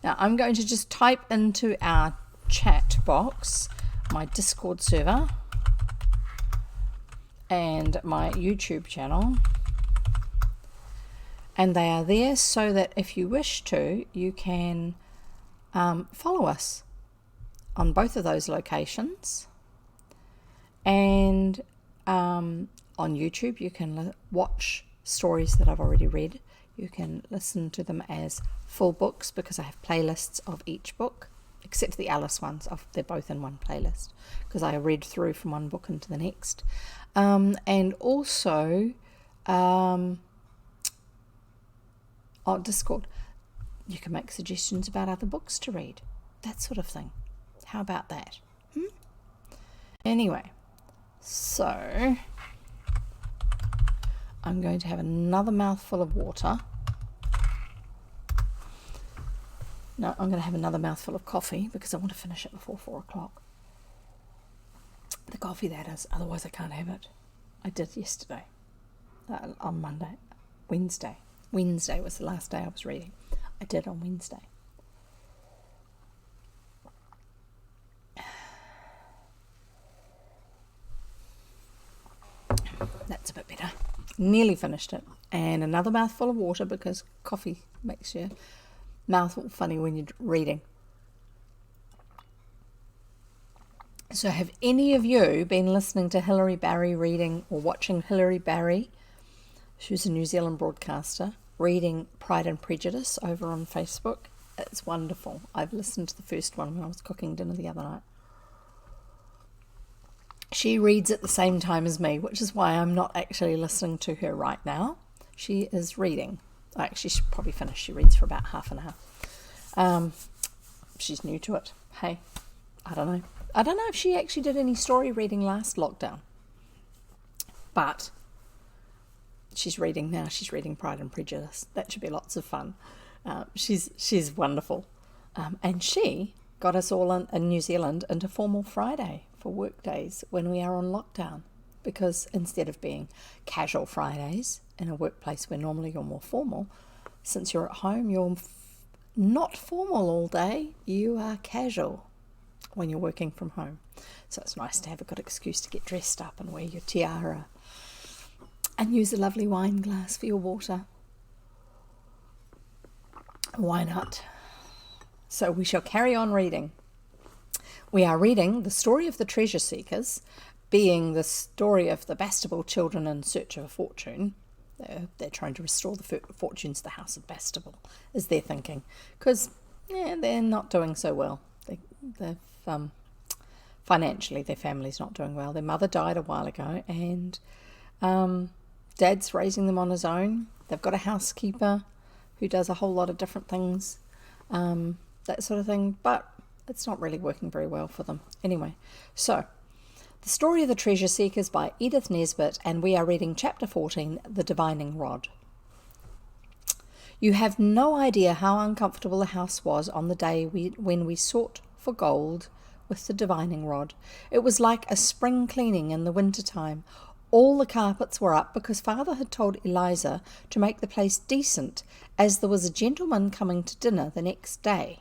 Now I'm going to just type into our chat box my Discord server and my YouTube channel, and they are there so that if you wish to, you can follow us on both of those locations. And on YouTube you can watch stories that I've already read. You can listen to them as full books because I have playlists of each book, except for the Alice ones. They're both in one playlist because I read through from one book into the next. And also on Discord, you can make suggestions about other books to read, that sort of thing. How about that? Anyway, so I'm going to have another mouthful of water. No, I'm going to have another mouthful of coffee because I want to finish it before 4 o'clock. The coffee, that is, otherwise I can't have it. I did yesterday, on Wednesday. Wednesday was the last day I was reading. I did on Wednesday. That's a bit better. Nearly finished it. And another mouthful of water because coffee makes your mouth all funny when you're reading. So have any of you been listening to Hilary Barry reading or watching Hilary Barry? She's a New Zealand broadcaster, reading Pride and Prejudice over on Facebook. It's wonderful. I've listened to the first one when I was cooking dinner the other night. She reads at the same time as me, which is why I'm not actually listening to her right now. She is reading. Actually, she's probably finished. She reads for about half an hour. She's new to it. Hey, I don't know. I don't know if she actually did any story reading last lockdown. But she's reading now. She's reading Pride and Prejudice. That should be lots of fun. She's wonderful. And she got us all in New Zealand into Formal Friday for work days when we are on lockdown, because instead of being casual Fridays in a workplace where normally you're more formal, since you're at home you're not formal all day, you are casual when you're working from home. So it's nice to have a good excuse to get dressed up and wear your tiara and use a lovely wine glass for your water. Why not? So we shall carry on reading. We are reading The Story of the Treasure Seekers, being the story of the Bastable children in search of a fortune. They're trying to restore the fortunes of the House of Bastable, is their thinking. Because they're not doing so well. They've financially, their family's not doing well. Their mother died a while ago, and Dad's raising them on his own. They've got a housekeeper who does a whole lot of different things, that sort of thing. But it's not really working very well for them. Anyway, so The Story of the Treasure Seekers by Edith Nesbit, and we are reading Chapter 14, The Divining Rod. You have no idea how uncomfortable the house was on the day when we sought for gold with the divining rod. It was like a spring cleaning in the winter time. All the carpets were up because Father had told Eliza to make the place decent, as there was a gentleman coming to dinner the next day.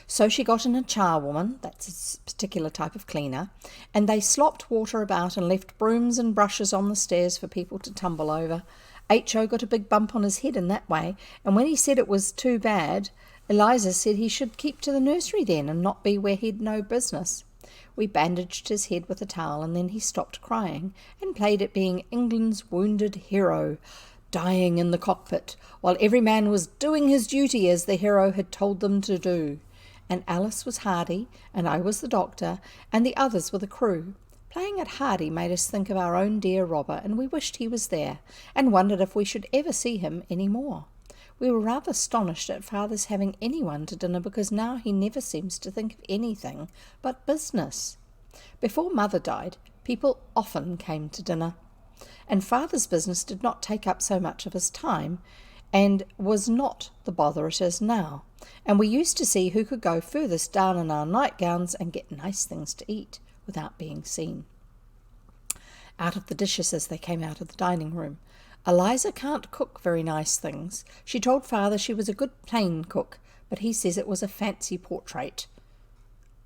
So she got in a charwoman, that's a particular type of cleaner, and they slopped water about and left brooms and brushes on the stairs for people to tumble over. H.O. got a big bump on his head in that way, and when he said it was too bad, Eliza said he should keep to the nursery then and not be where he'd no business. We bandaged his head with a towel, and then he stopped crying and played at being England's wounded hero, dying in the cockpit, while every man was doing his duty as the hero had told them to do. And Alice was Hardy, and I was the doctor, and the others were the crew. Playing at Hardy made us think of our own dear robber, and we wished he was there, and wondered if we should ever see him any more. We were rather astonished at Father's having anyone to dinner, because now he never seems to think of anything but business. Before Mother died, people often came to dinner, and Father's business did not take up so much of his time, and was not the bother it is now, and we used to see who could go furthest down in our nightgowns and get nice things to eat without being seen. Out of the dishes as they came out of the dining room. Eliza can't cook very nice things. She told Father she was a good plain cook, but he says it was a fancy portrait.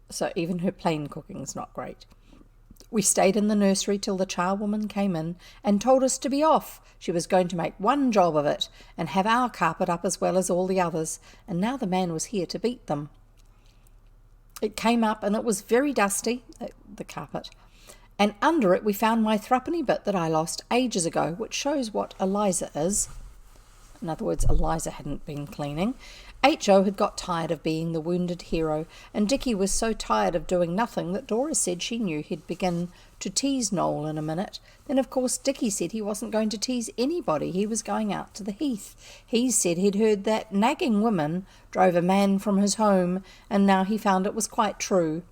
So even her plain cooking's not great. We stayed in the nursery till the charwoman came in and told us to be off. She was going to make one job of it and have our carpet up as well as all the others, and now the man was here to beat them. It came up and it was very dusty, the carpet, and under it we found my threepenny bit that I lost ages ago, which shows what Eliza is. In other words, Eliza hadn't been cleaning. H.O. had got tired of being the wounded hero, and Dickie was so tired of doing nothing that Dora said she knew he'd begin to tease Noel in a minute. Then, of course, Dickie said he wasn't going to tease anybody. He was going out to the heath. He said he'd heard that nagging women drove a man from his home, and now he found it was quite true.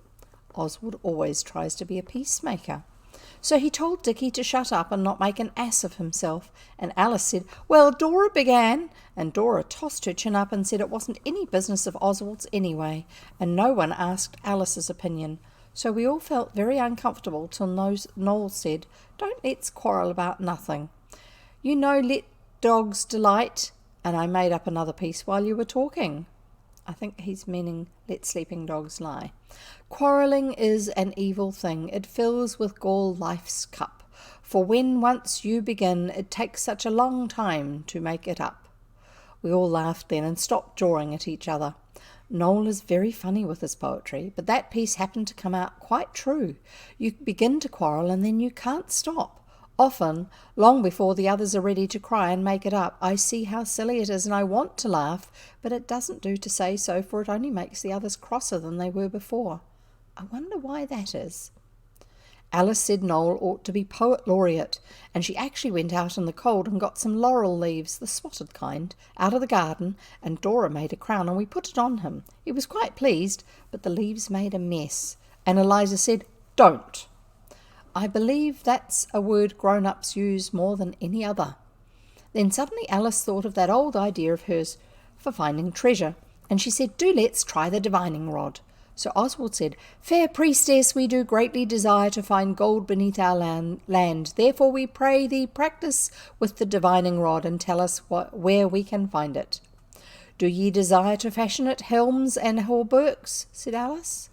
Oswald always tries to be a peacemaker. So he told Dickie to shut up and not make an ass of himself, and Alice said, "Well, Dora began," and Dora tossed her chin up and said it wasn't any business of Oswald's anyway, and no one asked Alice's opinion. So we all felt very uncomfortable till Noel said, "Don't let's quarrel about nothing. You know, let dogs delight," and I made up another piece while you were talking. I think he's meaning let sleeping dogs lie. "Quarrelling is an evil thing. It fills with gall life's cup. For when once you begin, it takes such a long time to make it up." We all laughed then and stopped jawing at each other. Noel is very funny with his poetry, but that piece happened to come out quite true. You begin to quarrel and then you can't stop. Often, long before the others are ready to cry and make it up, I see how silly it is and I want to laugh, but it doesn't do to say so, for it only makes the others crosser than they were before. I wonder why that is. Alice said Noel ought to be poet laureate, and she actually went out in the cold and got some laurel leaves, the spotted kind, out of the garden, and Dora made a crown and we put it on him. He was quite pleased, but the leaves made a mess, and Eliza said, "Don't." I believe that's a word grown-ups use more than any other. Then suddenly Alice thought of that old idea of hers for finding treasure, and she said, "Do let's try the divining rod." So Oswald said, "Fair priestess, we do greatly desire to find gold beneath our land. Therefore we pray thee practice with the divining rod and tell us where we can find it." "Do ye desire to fashion it helms and hauberks?" said Alice.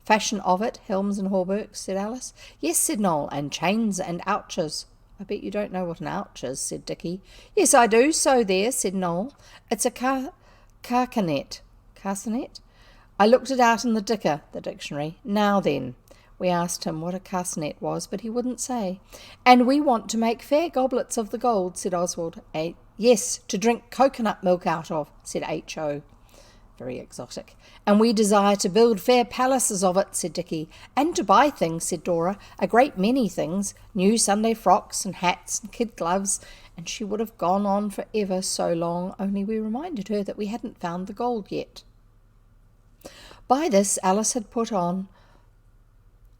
"Fashion of it, helms and hauberks," said Alice. "Yes," said Noel, "and chains and ouches." "I bet you don't know what an ouch is," said Dickie. "Yes, I do, so there," said Noel. "It's a carcanet." "Carcanet?" I looked it out in the dictionary. "Now then." We asked him what a carcanet was, but he wouldn't say. "And we want to make fair goblets of the gold," said Oswald. "Yes, to drink coconut milk out of," said H.O. Very exotic. "And we desire to build fair palaces of it," said Dickie. "And to buy things," said Dora, "a great many things, new Sunday frocks and hats and kid gloves," and she would have gone on for ever so long, only we reminded her that we hadn't found the gold yet. By this Alice had put on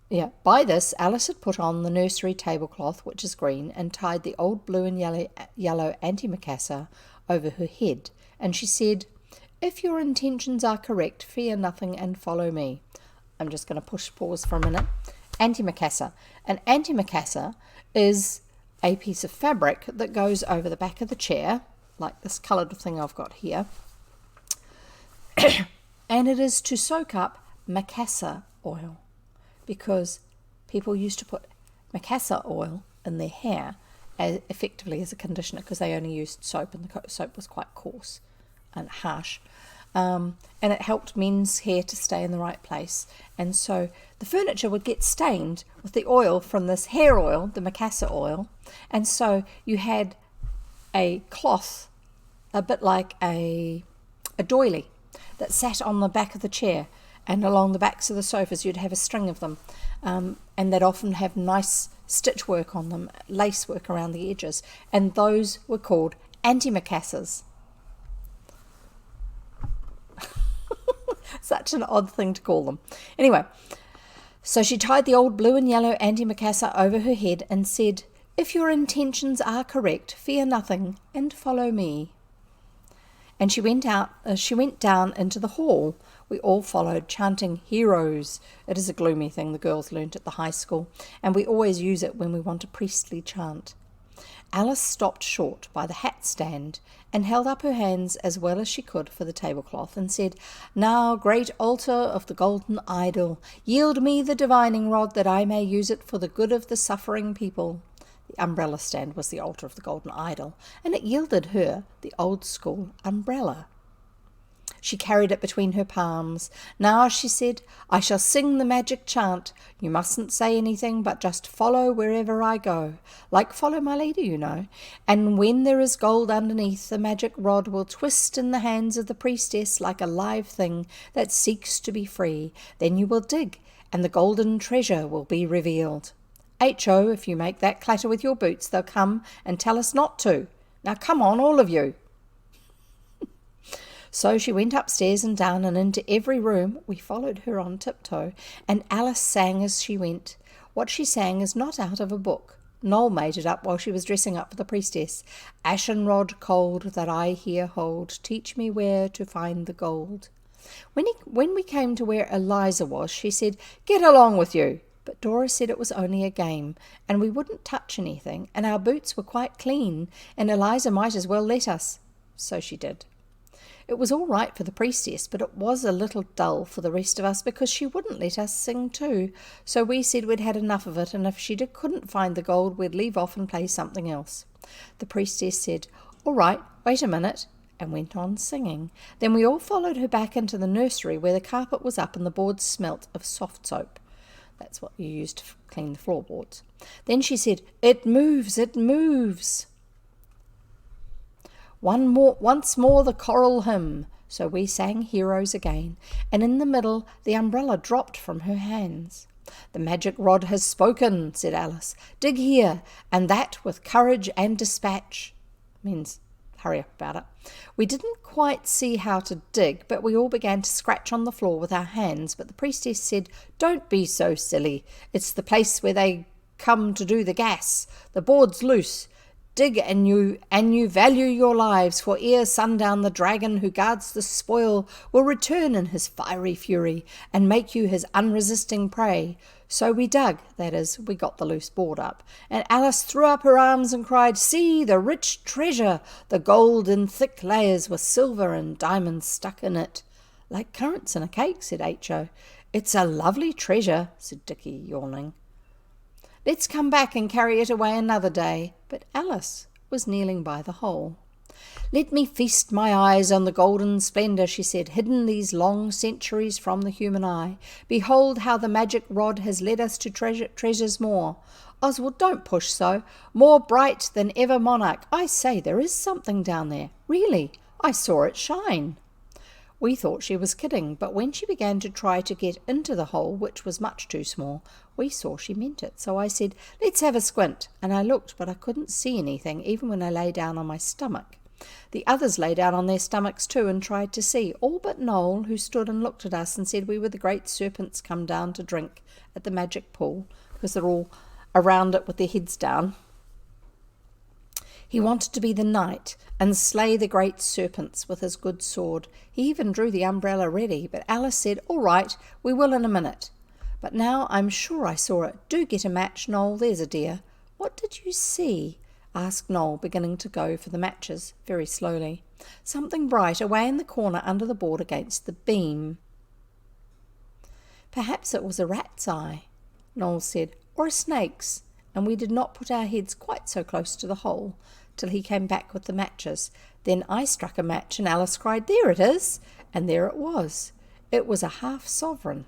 the nursery tablecloth, which is green, and tied the old blue and yellow antimacassar over her head, and she said, "If your intentions are correct, fear nothing and follow me." I'm just going to pause for a minute. Antimacassar. An antimacassar is a piece of fabric that goes over the back of the chair, like this coloured thing I've got here, and it is to soak up macassar oil, because people used to put macassar oil in their hair effectively as a conditioner, because they only used soap, and the soap was quite coarse and harsh, and it helped men's hair to stay in the right place. And so the furniture would get stained with the oil from this hair oil, the macassar oil, and so you had a cloth a bit like a doily that sat on the back of the chair, and along the backs of the sofas you'd have a string of them, and they'd often have nice stitch work on them, lace work around the edges, and those were called antimacassars. Such an odd thing to call them. Anyway, so she tied the old blue and yellow antimacassar over her head and said, "If your intentions are correct, fear nothing and follow me." And she went down into the hall. We all followed, chanting heroes. It is a gloomy thing the girls learnt at the high school, and we always use it when we want a priestly chant. Alice stopped short by the hat stand and held up her hands as well as she could for the tablecloth and said, "Now, great altar of the golden idol, yield me the divining rod that I may use it for the good of the suffering people." The umbrella stand was the altar of the golden idol, and it yielded her the old school umbrella. She carried it between her palms. Now, she said, I shall sing the magic chant. You mustn't say anything, but just follow wherever I go. Like follow my leader, you know. And when there is gold underneath, the magic rod will twist in the hands of the priestess like a live thing that seeks to be free. Then you will dig, and the golden treasure will be revealed. H.O., if you make that clatter with your boots, they'll come and tell us not to. Now come on, all of you. So she went upstairs and down and into every room. We followed her on tiptoe, and Alice sang as she went. What she sang is not out of a book. Noel made it up while she was dressing up for the priestess. Ashen rod cold that I here hold, teach me where to find the gold. When we came to where Eliza was, she said, Get along with you. But Dora said it was only a game, and we wouldn't touch anything, and our boots were quite clean, and Eliza might as well let us. So she did. It was all right for the priestess, but it was a little dull for the rest of us because she wouldn't let us sing too. So we said we'd had enough of it, and if she couldn't find the gold, we'd leave off and play something else. The priestess said, All right, wait a minute, and went on singing. Then we all followed her back into the nursery where the carpet was up and the boards smelt of soft soap. That's what you use to clean the floorboards. Then she said, It moves, it moves. Once more the choral hymn. So we sang Heroes again, and in the middle the umbrella dropped from her hands. The magic rod has spoken, said Alice. Dig here, and that with courage and dispatch. Means hurry up about it. We didn't quite see how to dig, but we all began to scratch on the floor with our hands. But the priestess said, Don't be so silly. It's the place where they come to do the gas. The board's loose. Dig and you value your lives, for ere sundown the dragon who guards the spoil will return in his fiery fury and make you his unresisting prey. So we dug, that is, we got the loose board up, and Alice threw up her arms and cried, See, the rich treasure, the gold in thick layers with silver and diamonds stuck in it. Like currants in a cake, said H.O. It's a lovely treasure, said Dicky, yawning. Let's come back and carry it away another day. But Alice was kneeling by the hole. Let me feast my eyes on the golden splendour, she said, hidden these long centuries from the human eye. Behold how the magic rod has led us to treasures more. Oswald, don't push so. More bright than ever monarch. I say, there is something down there. Really, I saw it shine. We thought she was kidding, but when she began to try to get into the hole, which was much too small, we saw she meant it. So I said, Let's have a squint. And I looked, but I couldn't see anything, even when I lay down on my stomach. The others lay down on their stomachs too and tried to see, all but Noel, who stood and looked at us and said we were the great serpents come down to drink at the magic pool, because they're all around it with their heads down. He wanted to be the knight and slay the great serpents with his good sword. He even drew the umbrella ready, but Alice said, All right, we will in a minute. But now I'm sure I saw it. Do get a match, Noel, there's a dear. What did you see? Asked Noel, beginning to go for the matches very slowly. Something bright away in the corner under the board against the beam. Perhaps it was a rat's eye, Noel said, or a snake's, and we did not put our heads quite so close to the hole till he came back with the matches. Then I struck a match and Alice cried, There it is! And there it was. It was a half-sovereign,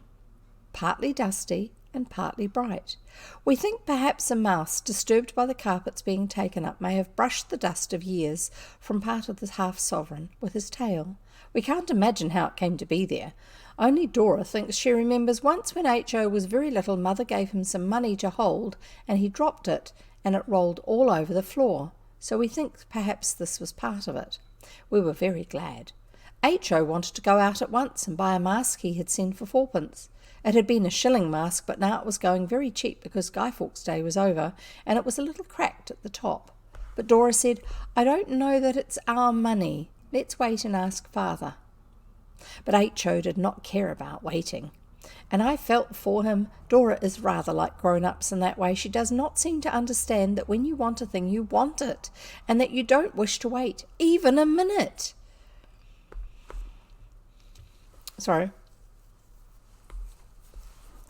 partly dusty and partly bright. We think perhaps a mouse, disturbed by the carpets being taken up, may have brushed the dust of years from part of the half-sovereign with his tail. We can't imagine how it came to be there. Only Dora thinks she remembers once when H.O. was very little, Mother gave him some money to hold, and he dropped it, and it rolled all over the floor. So we think perhaps this was part of it. We were very glad. H.O. wanted to go out at once and buy a mask he had seen for 4p. It had been a shilling mask, but now it was going very cheap because Guy Fawkes' Day was over, and it was a little cracked at the top. But Dora said, I don't know that it's our money. Let's wait and ask Father. But H.O. did not care about waiting. And I felt for him. Dora is rather like grown-ups in that way. She does not seem to understand that when you want a thing, you want it, and that you don't wish to wait even a minute. Sorry.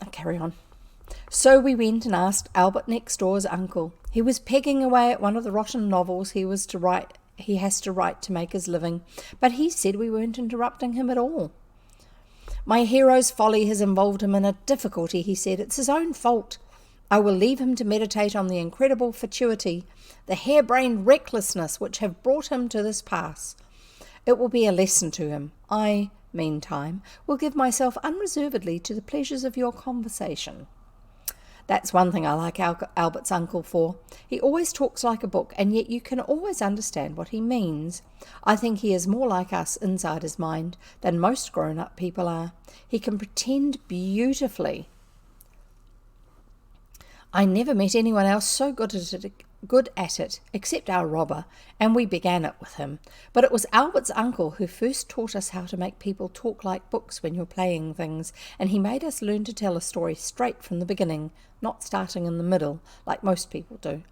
I'll carry on. So we went and asked Albert next door's uncle. He was pegging away at one of the rotten novels he was to write he has to write to make his living, but he said we weren't interrupting him at all. My hero's folly has involved him in a difficulty, he said. It's his own fault. I will leave him to meditate on the incredible fatuity, the harebrained recklessness which have brought him to this pass. It will be a lesson to him. I, meantime, will give myself unreservedly to the pleasures of your conversation. That's one thing I like Albert's uncle for. He always talks like a book, and yet you can always understand what he means. I think he is more like us inside his mind than most grown-up people are. He can pretend beautifully. I never met anyone else so good at it, except our robber, and we began it with him. But it was Albert's uncle who first taught us how to make people talk like books when you're playing things, and he made us learn to tell a story straight from the beginning, not starting in the middle, like most people do.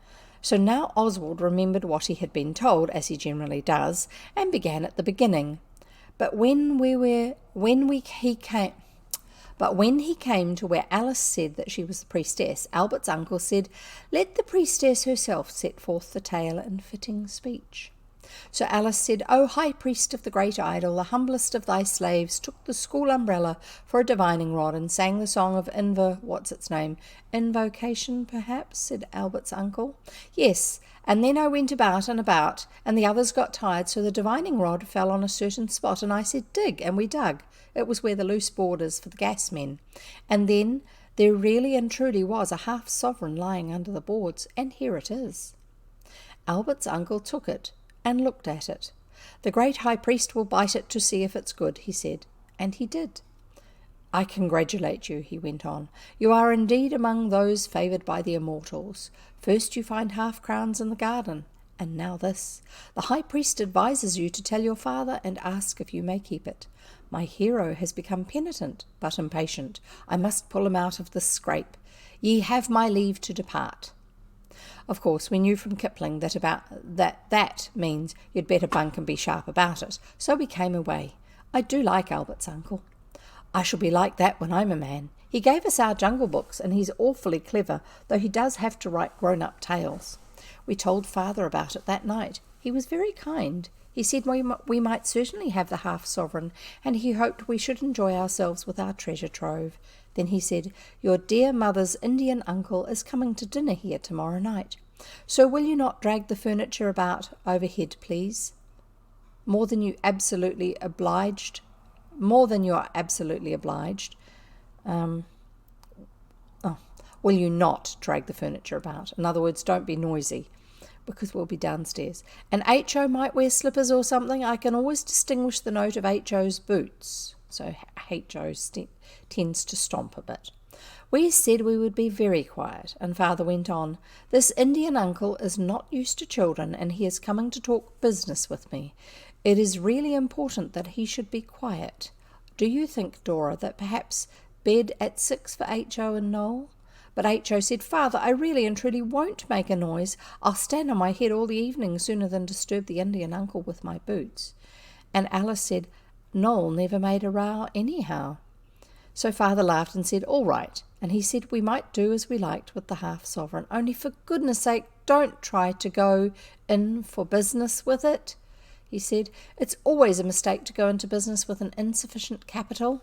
So now Oswald remembered what he had been told, as he generally does, and began at the beginning. But when he came to where Alice said that she was the priestess, Albert's uncle said, "Let the priestess herself set forth the tale in fitting speech." So Alice said, "O high priest of the great idol, the humblest of thy slaves took the school umbrella for a divining rod and sang the song of invocation, perhaps," said Albert's uncle. "Yes, and then I went about and about, and the others got tired, so the divining rod fell on a certain spot, and I said, 'Dig,' and we dug. It was where the loose board is for the gas men. And then there really and truly was a half-sovereign lying under the boards, and here it is." Albert's uncle took it and looked at it. "The great high priest will bite it to see if it's good," he said, and he did. "I congratulate you," he went on. "You are indeed among those favoured by the immortals. First you find half-crowns in the garden, and now this. The high priest advises you to tell your father and ask if you may keep it. My hero has become penitent, but impatient. I must pull him out of this scrape. Ye have my leave to depart." Of course, we knew from Kipling that means you'd better bunk and be sharp about it, so we came away. I do like Albert's uncle. I shall be like that when I'm a man. He gave us our Jungle Books, and he's awfully clever, though he does have to write grown-up tales. We told father about it that night. He was very kind. He said we might certainly have the half-sovereign, and he hoped we should enjoy ourselves with our treasure trove. Then he said, "Your dear mother's Indian uncle is coming to dinner here tomorrow night. So will you not drag the furniture about overhead, please? More than you are absolutely obliged. Will you not drag the furniture about? In other words, don't be noisy, because we'll be downstairs. And H.O. might wear slippers or something. I can always distinguish the note of H.O.'s boots." So H.O. tends to stomp a bit. We said we would be very quiet, and father went on, "This Indian uncle is not used to children, and he is coming to talk business with me. It is really important that he should be quiet. Do you think, Dora, that perhaps bed at 6 for H.O. and Noel?" But H.O. said, "Father, I really and truly won't make a noise. I'll stand on my head all the evening sooner than disturb the Indian uncle with my boots." And Alice said, "Noel never made a row anyhow." So father laughed and said, "All right." And he said we might do as we liked with the half-sovereign, only for goodness sake don't try to go in for business with it. He said, "It's always a mistake to go into business with an insufficient capital."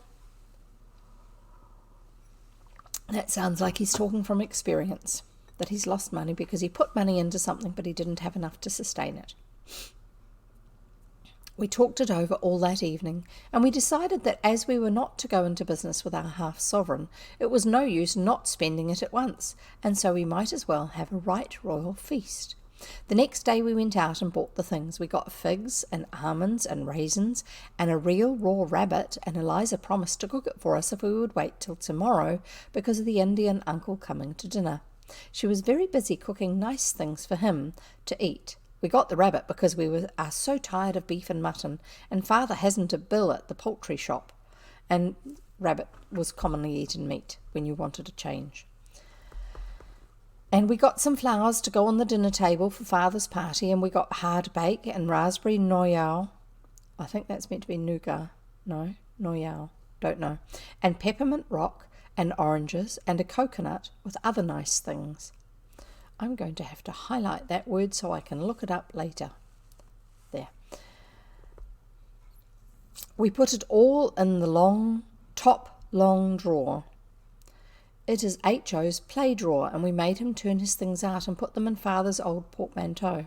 That sounds like he's talking from experience, that he's lost money because he put money into something but he didn't have enough to sustain it. We talked it over all that evening, and we decided that as we were not to go into business with our half-sovereign, it was no use not spending it at once, and so we might as well have a right royal feast. The next day we went out and bought the things. We got figs and almonds and raisins and a real raw rabbit, and Eliza promised to cook it for us if we would wait till tomorrow because of the Indian uncle coming to dinner. She was very busy cooking nice things for him to eat. We got the rabbit because we are so tired of beef and mutton, and father hasn't a bill at the poultry shop, and rabbit was commonly eaten meat when you wanted a change. And we got some flowers to go on the dinner table for father's party, and we got hard bake and raspberry noyau. I think that's meant to be nougat. No, noyau. Don't know. And peppermint rock and oranges and a coconut with other nice things. I'm going to have to highlight that word so I can look it up later. We put it all in the top long drawer. It is H.O.'s play drawer, and we made him turn his things out and put them in Father's old portmanteau.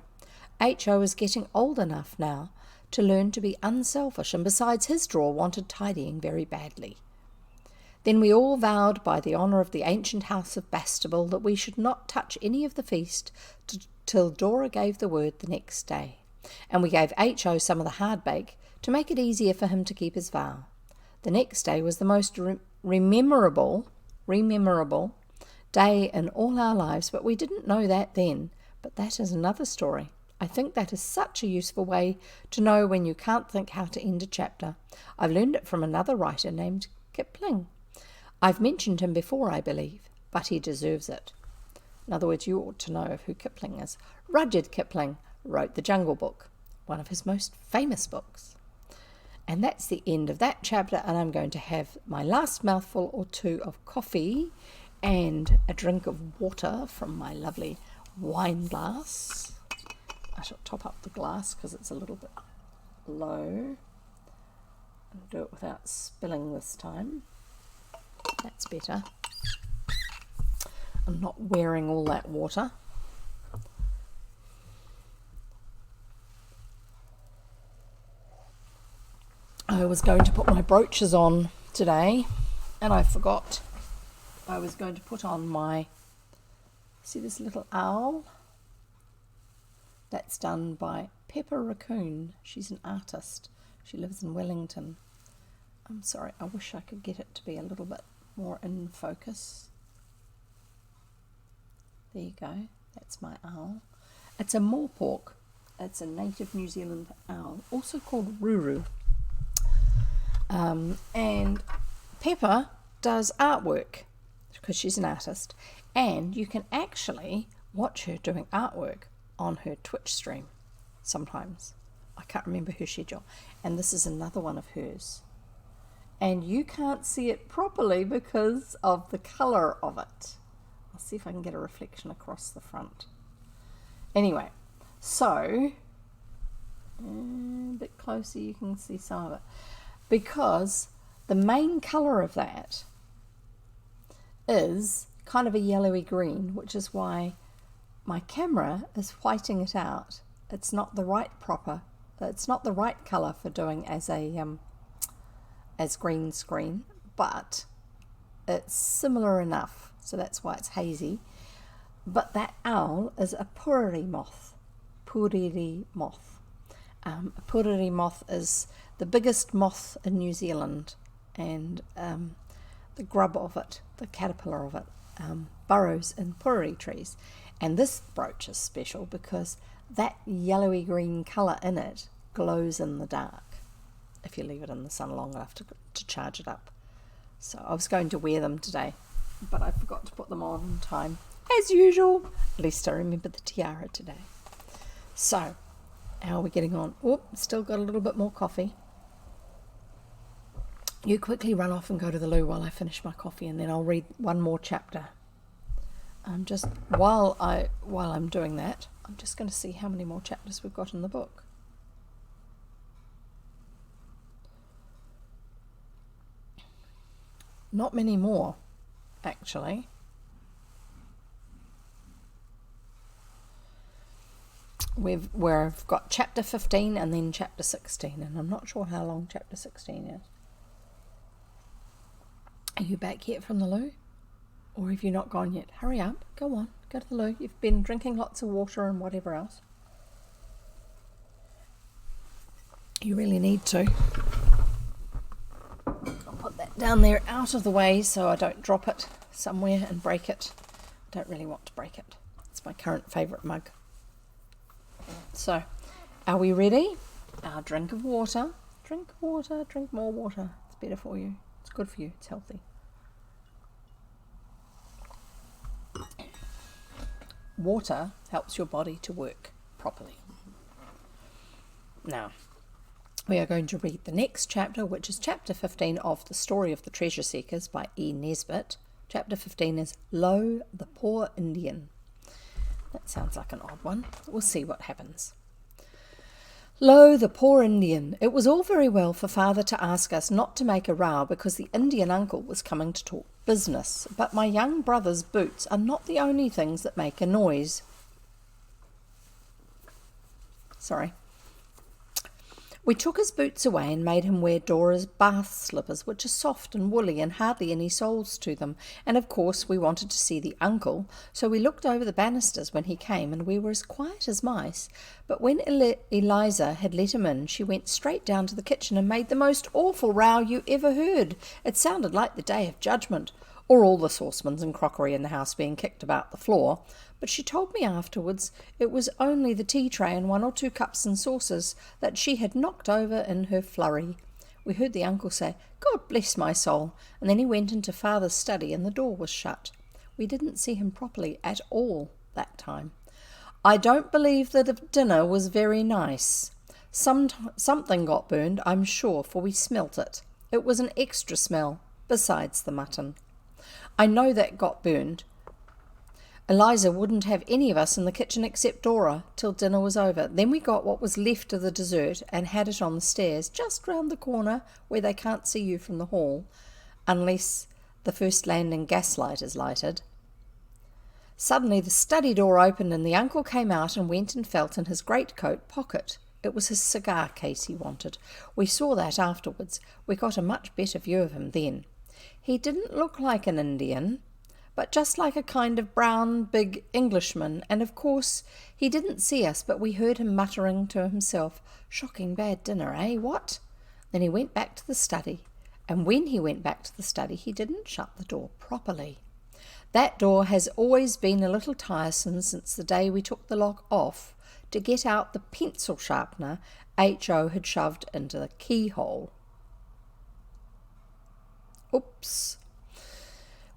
H.O. is getting old enough now to learn to be unselfish, and besides, his drawer wanted tidying very badly. Then we all vowed by the honour of the ancient house of Bastable that we should not touch any of the feast till Dora gave the word the next day, and we gave H.O. some of the hard bake to make it easier for him to keep his vow. The next day was the most rememberable day in all our lives, but we didn't know that then. But that is another story. I think that is such a useful way to know when you can't think how to end a chapter. I've learned it from another writer named Kipling. I've mentioned him before, I believe, but he deserves it. In other words, you ought to know who Kipling is. Rudyard Kipling wrote The Jungle Book, one of his most famous books. And that's the end of that chapter, and I'm going to have my last mouthful or two of coffee and a drink of water from my lovely wine glass. I shall top up the glass because it's a little bit low. I'll do it without spilling this time. That's better. I'm not wearing all that water. I was going to put my brooches on today, and I forgot. I was going to put on my, see this little owl? That's done by Pepper Raccoon. She's an artist. She lives in Wellington. I'm sorry, I wish I could get it to be a little bit more in focus. There you go. That's my owl. It's a moorpork. It's a native New Zealand owl, also called Ruru. And Pepper does artwork because she's an artist, and you can actually watch her doing artwork on her Twitch stream sometimes. I can't remember her schedule, and this is another one of hers, and you can't see it properly because of the colour of it. I'll see if I can get a reflection across the front. Anyway, so a bit closer you can see some of it, because the main colour of that is kind of a yellowy green, which is why my camera is whiting it out. It's not the right colour for doing as a as green screen, but it's similar enough, so that's why it's hazy. But that owl is a puriri moth. Puriri moth. A puriri moth is the biggest moth in New Zealand, and the grub of it, the caterpillar of it, burrows in puriri trees. And this brooch is special because that yellowy green colour in it glows in the dark if you leave it in the sun long enough to charge it up. So I was going to wear them today, but I forgot to put them on in time, as usual. At least I remember the tiara today. So, how are we getting on? Oh, still got a little bit more coffee. You quickly run off and go to the loo while I finish my coffee, and then I'll read one more chapter. Just while I'm doing that, I'm just going to see how many more chapters we've got in the book. Not many more, actually. We've got chapter 15 and then chapter 16, and I'm not sure how long chapter 16 is. Are you back yet from the loo? Or have you not gone yet? Hurry up, go on, go to the loo. You've been drinking lots of water and whatever else. You really need to. I'll put that down there out of the way so I don't drop it somewhere and break it. I don't really want to break it. It's my current favourite mug. So, are we ready? Our drink of water. Drink water, drink more water. It's better for you. It's good for you. It's healthy. Water helps your body to work properly. Now, we are going to read the next chapter, which is chapter 15 of The Story of the Treasure Seekers by E. Nesbit. Chapter 15 is Lo, the Poor Indian. That sounds like an odd one. We'll see what happens. Lo, the poor Indian! It was all very well for father to ask us not to make a row because the Indian uncle was coming to talk business, but my young brother's boots are not the only things that make a noise. Sorry. We took his boots away and made him wear Dora's bath slippers, which are soft and woolly and hardly any soles to them, and of course we wanted to see the uncle, so we looked over the banisters when he came, and we were as quiet as mice. But when Eliza had let him in, she went straight down to the kitchen and made the most awful row you ever heard. It sounded like the Day of Judgment, or all the saucepans and crockery in the house being kicked about the floor. But she told me afterwards it was only the tea tray and 1 or 2 cups and saucers that she had knocked over in her flurry. We heard the uncle say, "God bless my soul," and then he went into father's study and the door was shut. We didn't see him properly at all that time. I don't believe that the dinner was very nice. Something got burned, I'm sure, for we smelt it. It was an extra smell, besides the mutton. I know that got burned. Eliza wouldn't have any of us in the kitchen except Dora till dinner was over. Then we got what was left of the dessert and had it on the stairs, just round the corner where they can't see you from the hall, unless the first landing gaslight is lighted. Suddenly the study door opened and the uncle came out and went and felt in his greatcoat pocket. It was his cigar case he wanted. We saw that afterwards. We got a much better view of him then. He didn't look like an Indian, but just like a kind of brown, big Englishman, and of course he didn't see us, but we heard him muttering to himself, "Shocking bad dinner, eh, what?" Then he went back to the study, and when he went back to the study he didn't shut the door properly. That door has always been a little tiresome since the day we took the lock off to get out the pencil sharpener H.O. had shoved into the keyhole. Oops.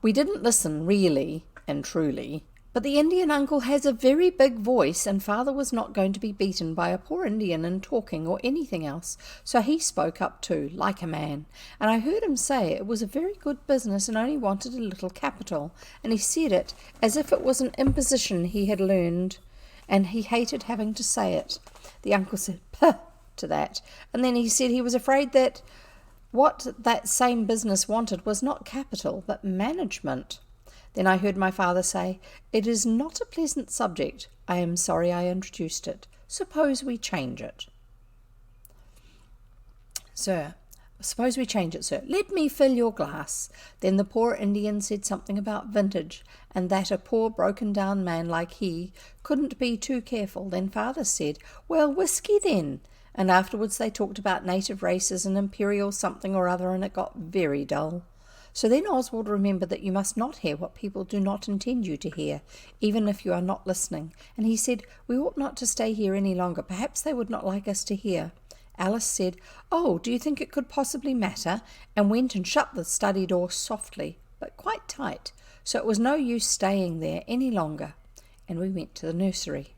We didn't listen, really and truly, but the Indian uncle has a very big voice, and father was not going to be beaten by a poor Indian in talking or anything else, so he spoke up too, like a man, and I heard him say it was a very good business and only wanted a little capital, and he said it as if it was an imposition he had learned, and he hated having to say it. The uncle said, "Puh," to that, and then he said he was afraid that what that same business wanted was not capital, but management. Then I heard my father say, "It is not a pleasant subject. I am sorry I introduced it. Suppose we change it." Suppose we change it, sir. Let me fill your glass." Then the poor Indian said something about vintage, and that a poor broken-down man like he couldn't be too careful. Then father said, "Well, whiskey then." And afterwards they talked about native races and imperial something or other, and it got very dull. So then Oswald remembered that you must not hear what people do not intend you to hear, even if you are not listening, and he said we ought not to stay here any longer. Perhaps they would not like us to hear. Alice said, "Oh, do you think it could possibly matter?" and went and shut the study door softly, but quite tight, so it was no use staying there any longer, and we went to the nursery.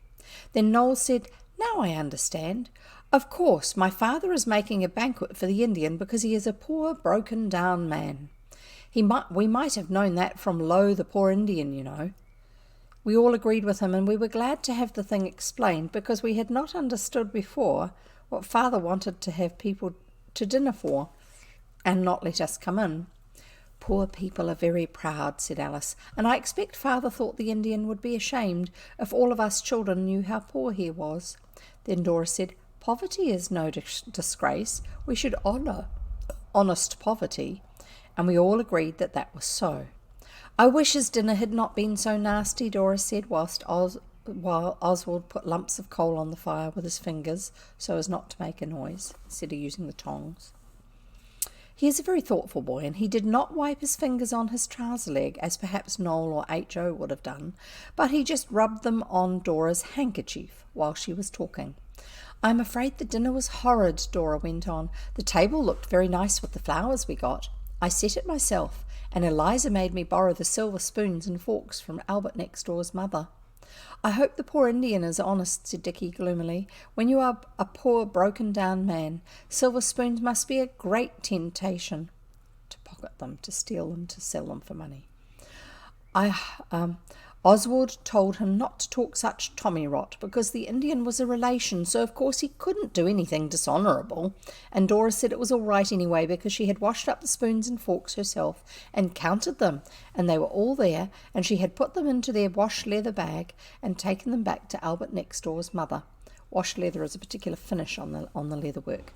Then Noel said, "Now I understand. Of course, my father is making a banquet for the Indian because he is a poor, broken-down man. We might have known that from Lo, the poor Indian, you know." We all agreed with him, and we were glad to have the thing explained because we had not understood before what father wanted to have people to dinner for and not let us come in. "Poor people are very proud," said Alice, "and I expect father thought the Indian would be ashamed if all of us children knew how poor he was." Then Dora said, "Poverty is no disgrace. We should honour honest poverty," and we all agreed that that was so. "I wish his dinner had not been so nasty," Dora said, while Oswald put lumps of coal on the fire with his fingers so as not to make a noise, instead of using the tongs. He is a very thoughtful boy, and he did not wipe his fingers on his trouser leg, as perhaps Noel or H.O. would have done, but he just rubbed them on Dora's handkerchief while she was talking. "I'm afraid the dinner was horrid," Dora went on. "The table looked very nice with the flowers we got. I set it myself, and Eliza made me borrow the silver spoons and forks from Albert next door's mother." "I hope the poor Indian is honest," said Dicky gloomily. "When you are a poor, broken-down man, silver spoons must be a great temptation to pocket them, to steal them, to sell them for money." Oswald told him not to talk such tommy rot, because the Indian was a relation, so of course he couldn't do anything dishonourable, and Dora said it was all right anyway, because she had washed up the spoons and forks herself and counted them, and they were all there, and she had put them into their wash leather bag and taken them back to Albert next door's mother. Wash leather is a particular finish on the leather work.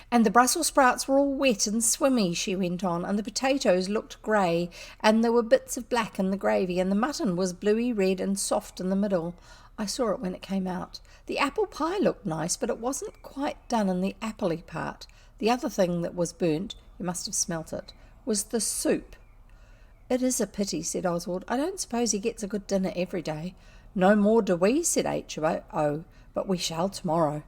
And the Brussels sprouts were all wet and swimmy, she went on, and the potatoes looked grey, and there were bits of black in the gravy, and the mutton was bluey red and soft in the middle. I saw it when it came out. The apple pie looked nice, but it wasn't quite done in the appley part. The other thing that was burnt, you must have smelt it, was the soup. It is a pity, said Oswald. I don't suppose he gets a good dinner every day. No more do we, said H.O., but we shall tomorrow.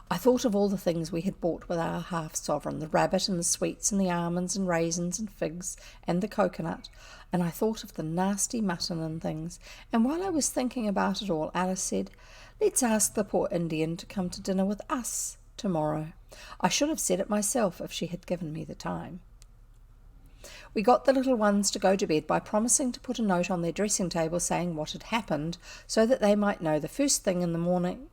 I thought of all the things we had bought with our half-sovereign, the rabbit and the sweets and the almonds and raisins and figs and the coconut, and I thought of the nasty mutton and things, and while I was thinking about it all, Alice said, let's ask the poor Indian to come to dinner with us tomorrow. I should have said it myself if she had given me the time. We got the little ones to go to bed by promising to put a note on their dressing table saying what had happened, so that they might know the first thing in the morning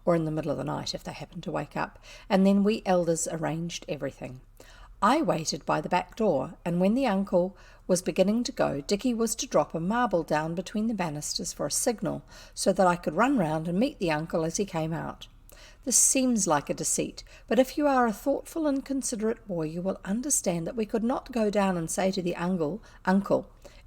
or in the middle of the night if they happened to wake up, and then we elders arranged everything. I waited by the back door, and when the uncle was beginning to go, Dickie was to drop a marble down between the banisters for a signal, so that I could run round and meet the uncle as he came out. This seems like a deceit, but if you are a thoughtful and considerate boy, you will understand that we could not go down and say to the uncle,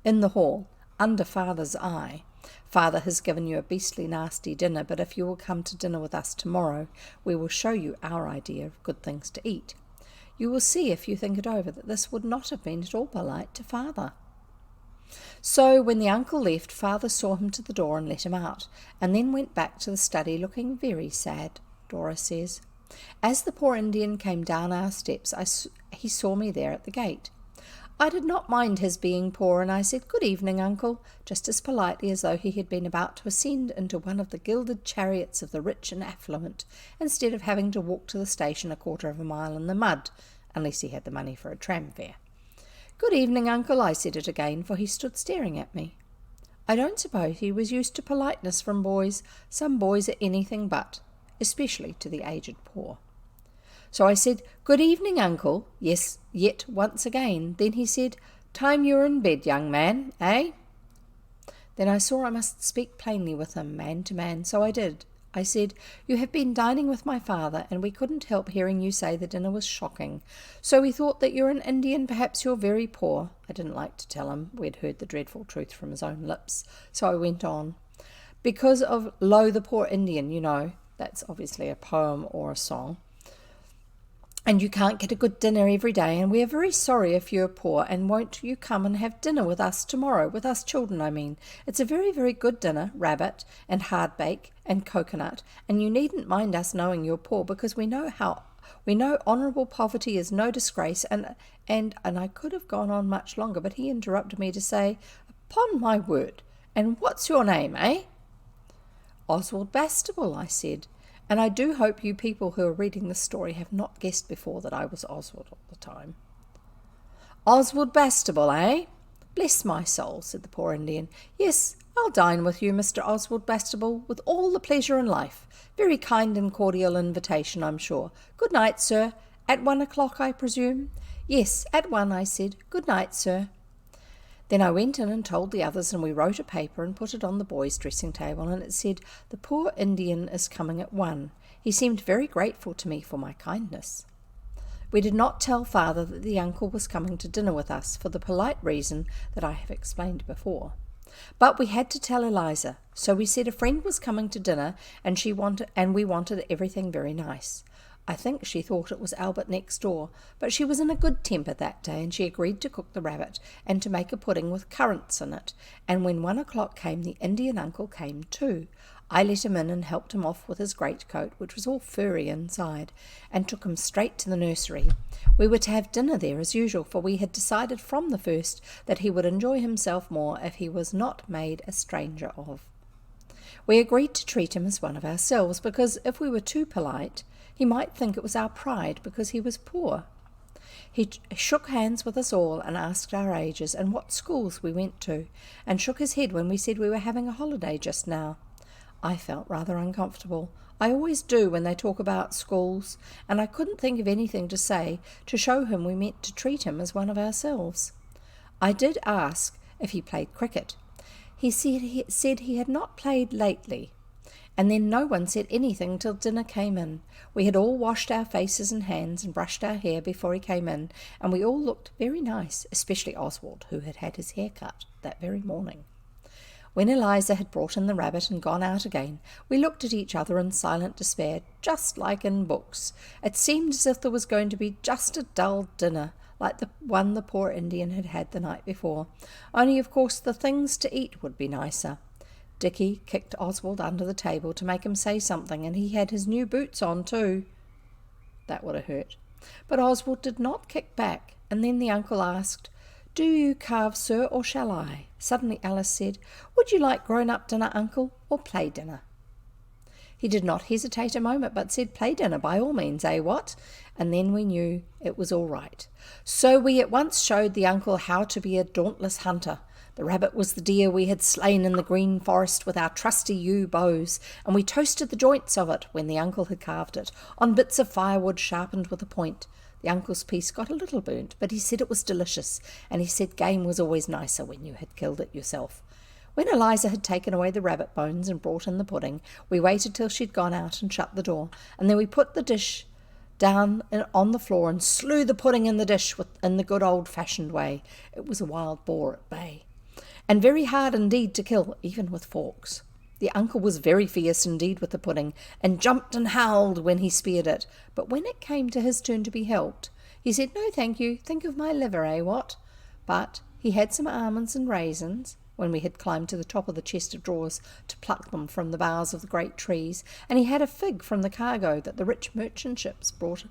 in the hall, under Father's eye, Father has given you a beastly nasty dinner, but if you will come to dinner with us tomorrow, we will show you our idea of good things to eat. You will see, if you think it over, that this would not have been at all polite to Father. So when the uncle left, Father saw him to the door and let him out, and then went back to the study looking very sad, Dora says. As the poor Indian came down our steps, he saw me there at the gate. I did not mind his being poor, and I said, "Good evening, uncle," just as politely as though he had been about to ascend into one of the gilded chariots of the rich and affluent, instead of having to walk to the station a quarter of a mile in the mud, unless he had the money for a tram fare. "Good evening, uncle," I said it again, for he stood staring at me. I don't suppose he was used to politeness from boys. Some boys are anything but, especially to the aged poor. So I said, "Good evening, uncle," yes, yet once again. Then he said, "Time you're in bed, young man, eh?" Then I saw I must speak plainly with him, man to man, so I did. I said, "You have been dining with my father, and we couldn't help hearing you say the dinner was shocking. So we thought that you're an Indian, perhaps you're very poor." I didn't like to tell him we'd heard the dreadful truth from his own lips, so I went on. "Because of Lo the Poor Indian, you know." That's obviously a poem or a song. "And you can't get a good dinner every day, and we are very sorry if you are poor, and won't you come and have dinner with us tomorrow, with us children, I mean. It's a very, very good dinner, rabbit and hardbake and coconut, and you needn't mind us knowing you're poor, because we know honourable poverty is no disgrace, and I could have gone on much longer, but he interrupted me to say, "Upon my word, and what's your name, eh?" "Oswald Bastable," I said. And I do hope you people who are reading this story have not guessed before that I was Oswald all the time. "Oswald Bastable, eh? Bless my soul," said the poor Indian. "Yes, I'll dine with you, Mr. Oswald Bastable, with all the pleasure in life. Very kind and cordial invitation, I'm sure. Good night, sir. At 1 o'clock, I presume?" "Yes, at 1, I said. Good night, sir." Then I went in and told the others, and we wrote a paper and put it on the boys' dressing table, and it said, "The poor Indian is coming at 1. He seemed very grateful to me for my kindness." We did not tell Father that the uncle was coming to dinner with us, for the polite reason that I have explained before. But we had to tell Eliza, so we said a friend was coming to dinner, and we wanted everything very nice. I think she thought it was Albert next door, but she was in a good temper that day, and she agreed to cook the rabbit and to make a pudding with currants in it, and when 1 o'clock came, the Indian uncle came too. I let him in and helped him off with his greatcoat, which was all furry inside, and took him straight to the nursery. We were to have dinner there as usual, for we had decided from the first that he would enjoy himself more if he was not made a stranger of. We agreed to treat him as one of ourselves, because if we were too polite, he might think it was our pride because he was poor. He shook hands with us all and asked our ages and what schools we went to, and shook his head when we said we were having a holiday just now. I felt rather uncomfortable. I always do when they talk about schools, and I couldn't think of anything to say to show him we meant to treat him as one of ourselves. I did ask if he played cricket. He said he had not played lately, and then no one said anything till dinner came in. We had all washed our faces and hands and brushed our hair before he came in, and we all looked very nice, especially Oswald, who had had his hair cut that very morning. When Eliza had brought in the rabbit and gone out again, we looked at each other in silent despair, just like in books. It seemed as if there was going to be just a dull dinner, like the one the poor Indian had had the night before, only of course the things to eat would be nicer. Dickie kicked Oswald under the table to make him say something, and he had his new boots on too. That would have hurt. But Oswald did not kick back, and then the uncle asked, "Do you carve, sir, or shall I?" Suddenly Alice said, "Would you like grown-up dinner, uncle, or play dinner?" He did not hesitate a moment, but said, "Play dinner, by all means, eh, what?" And then we knew it was all right. So we at once showed the uncle how to be a dauntless hunter. The rabbit was the deer we had slain in the green forest with our trusty yew bows, and we toasted the joints of it, when the uncle had carved it, on bits of firewood sharpened with a point. The uncle's piece got a little burnt, but he said it was delicious, and he said game was always nicer when you had killed it yourself. When Eliza had taken away the rabbit bones and brought in the pudding, we waited till she'd gone out and shut the door, and then we put the dish down on the floor and slew the pudding in the dish in the good old-fashioned way. It was a wild boar at bay, and very hard indeed to kill, even with forks. The uncle was very fierce indeed with the pudding, and jumped and howled when he speared it, but when it came to his turn to be helped, he said, "No, thank you, think of my liver, eh, what?" But he had some almonds and raisins, when we had climbed to the top of the chest of drawers to pluck them from the boughs of the great trees, and he had a fig from the cargo that the rich merchants brought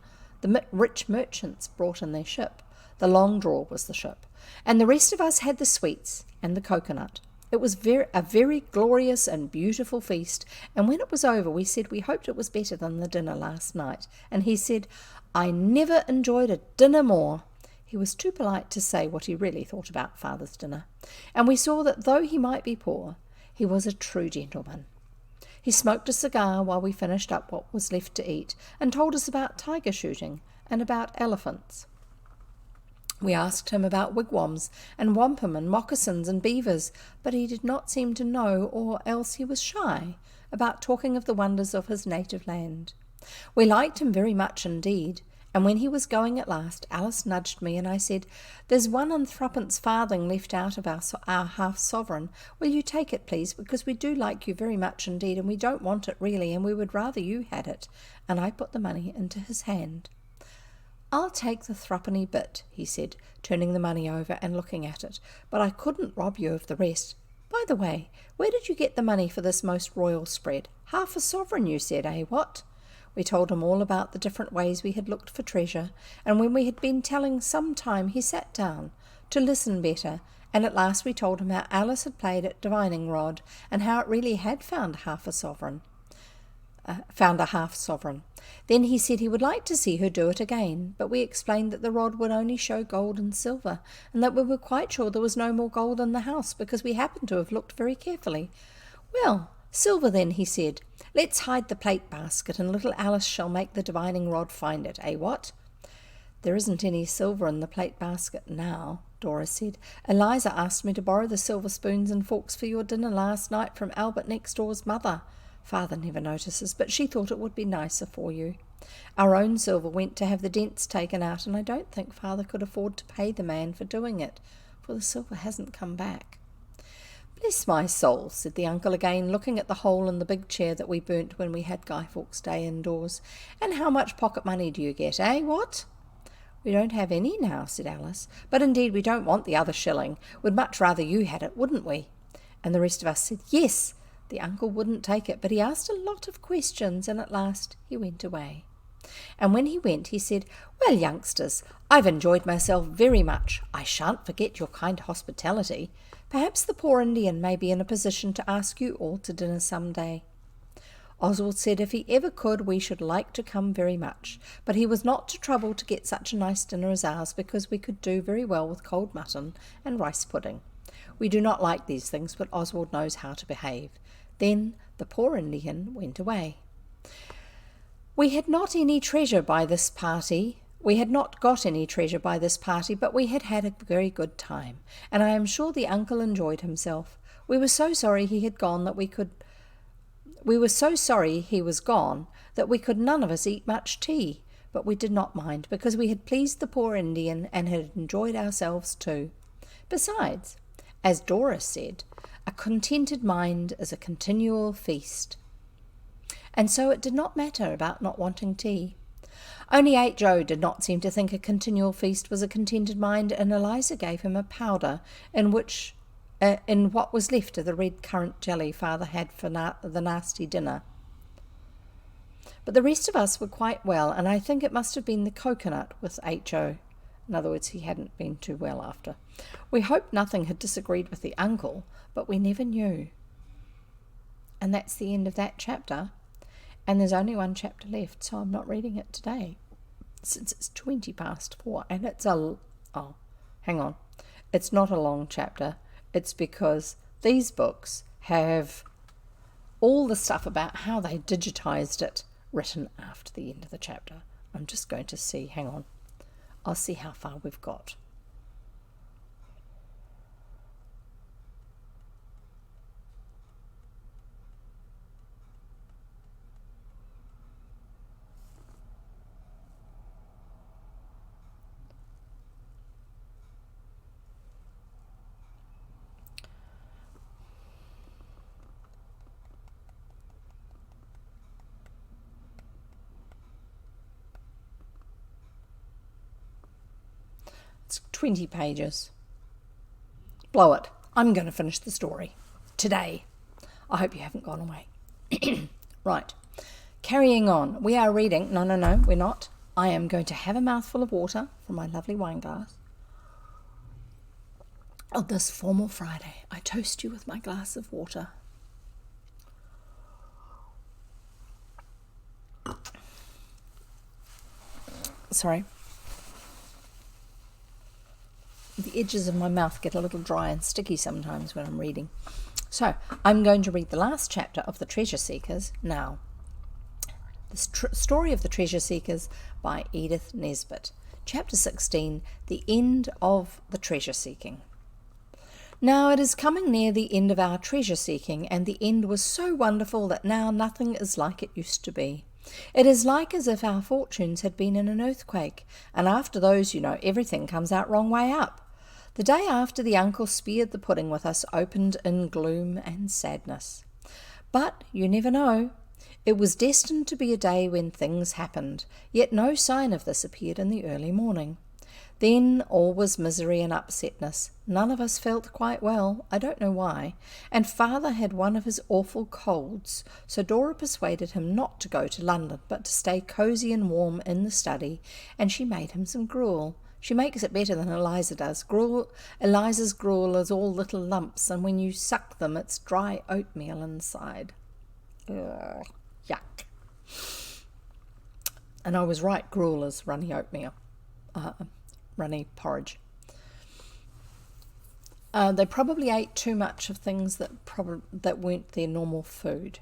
in their ship. The long drawer was the ship, and the rest of us had the sweets and the coconut. It was a very glorious and beautiful feast, and when it was over we said we hoped it was better than the dinner last night, and he said, "I never enjoyed a dinner more." He was too polite to say what he really thought about father's dinner, and we saw that though he might be poor, he was a true gentleman. He smoked a cigar while we finished up what was left to eat, and told us about tiger shooting and about elephants. We asked him about wigwams and wampum and moccasins and beavers, but he did not seem to know, or else he was shy about talking of the wonders of his native land. We liked him very much indeed, and when he was going at last, Alice nudged me, and I said, "There's 1 and 3 farthing left out of our half-sovereign. Will you take it, please, because we do like you very much indeed, and we don't want it really, and we would rather you had it." And I put the money into his hand. "I'll take the 3 bit," he said, turning the money over and looking at it, "but I couldn't rob you of the rest. By the way, where did you get the money for this most royal spread? 1/2 sovereign, you said, eh, what?" We told him all about the different ways we had looked for treasure, and when we had been telling some time he sat down to listen better, and at last we told him how Alice had played at divining rod, and how it really had found a half sovereign. Then he said he would like to see her do it again, but we explained that the rod would only show gold and silver, and that we were quite sure there was no more gold in the house, because we happened to have looked very carefully. "Well, silver then," he said. "Let's hide the plate basket, and little Alice shall make the divining rod find it, eh, what?" "There isn't any silver in the plate basket now," Dora said. "Eliza asked me to borrow the silver spoons and forks for your dinner last night from Albert next door's mother. Father never notices, but she thought it would be nicer for you. Our own silver went to have the dents taken out, and I don't think Father could afford to pay the man for doing it, for the silver hasn't come back." "Bless my soul," said the uncle again, looking at the hole in the big chair that we burnt when we had Guy Fawkes' Day indoors. "And how much pocket money do you get, eh, what?" "We don't have any now," said Alice, "but indeed we don't want the other shilling. We'd much rather you had it, wouldn't we?" And the rest of us said yes. The uncle wouldn't take it, but he asked a lot of questions, and at last he went away. And when he went, he said, "Well, youngsters, I've enjoyed myself very much. I shan't forget your kind hospitality. Perhaps the poor Indian may be in a position to ask you all to dinner some day." Oswald said if he ever could, we should like to come very much, but he was not to trouble to get such a nice dinner as ours, because we could do very well with cold mutton and rice pudding. We do not like these things, but Oswald knows how to behave. Then the poor Indian went away. We had not any treasure by this party. We had not got any treasure by this party, but we had had a very good time, and I am sure the uncle enjoyed himself. We were so sorry he had gone that we were so sorry he was gone that we could none of us eat much tea, but we did not mind, because we had pleased the poor Indian and had enjoyed ourselves too. Besides, as Dora said, a contented mind is a continual feast. And so it did not matter about not wanting tea. Only H.O. did not seem to think a continual feast was a contented mind, and Eliza gave him a powder in what was left of the red currant jelly Father had for the nasty dinner. But the rest of us were quite well, and I think it must have been the coconut with H.O. In other words, he hadn't been too well after. We hoped nothing had disagreed with the uncle, but we never knew. And that's the end of that chapter. And there's only one chapter left, so I'm not reading it today, since it's 4:20, and it's hang on. It's not a long chapter. It's because these books have all the stuff about how they digitized it written after the end of the chapter. I'm just going to see, hang on. I'll see how far we've got. It's 20 pages. Blow it. I'm going to finish the story today. I hope you haven't gone away. Right. Carrying on. We are reading. No, we're not. I am going to have a mouthful of water from my lovely wine glass. On this formal Friday, I toast you with my glass of water. Sorry. The edges of my mouth get a little dry and sticky sometimes when I'm reading. So, I'm going to read the last chapter of The Treasure Seekers now. The Story of the Treasure Seekers by Edith Nesbit. Chapter 16, The End of the Treasure Seeking. Now it is coming near the end of our treasure seeking, and the end was so wonderful that now nothing is like it used to be. It is like as if our fortunes had been in an earthquake, and after those, everything comes out wrong way up. The day after the uncle speared the pudding with us opened in gloom and sadness. But you never know. It was destined to be a day when things happened, yet no sign of this appeared in the early morning. Then all was misery and upsetness. None of us felt quite well, I don't know why, and Father had one of his awful colds, so Dora persuaded him not to go to London, but to stay cosy and warm in the study, and she made him some gruel. She makes it better than Eliza does. Eliza's gruel is all little lumps, and when you suck them, it's dry oatmeal inside. Ugh, yuck. And I was right, gruel is runny oatmeal. Runny porridge. They probably ate too much of things that weren't their normal food.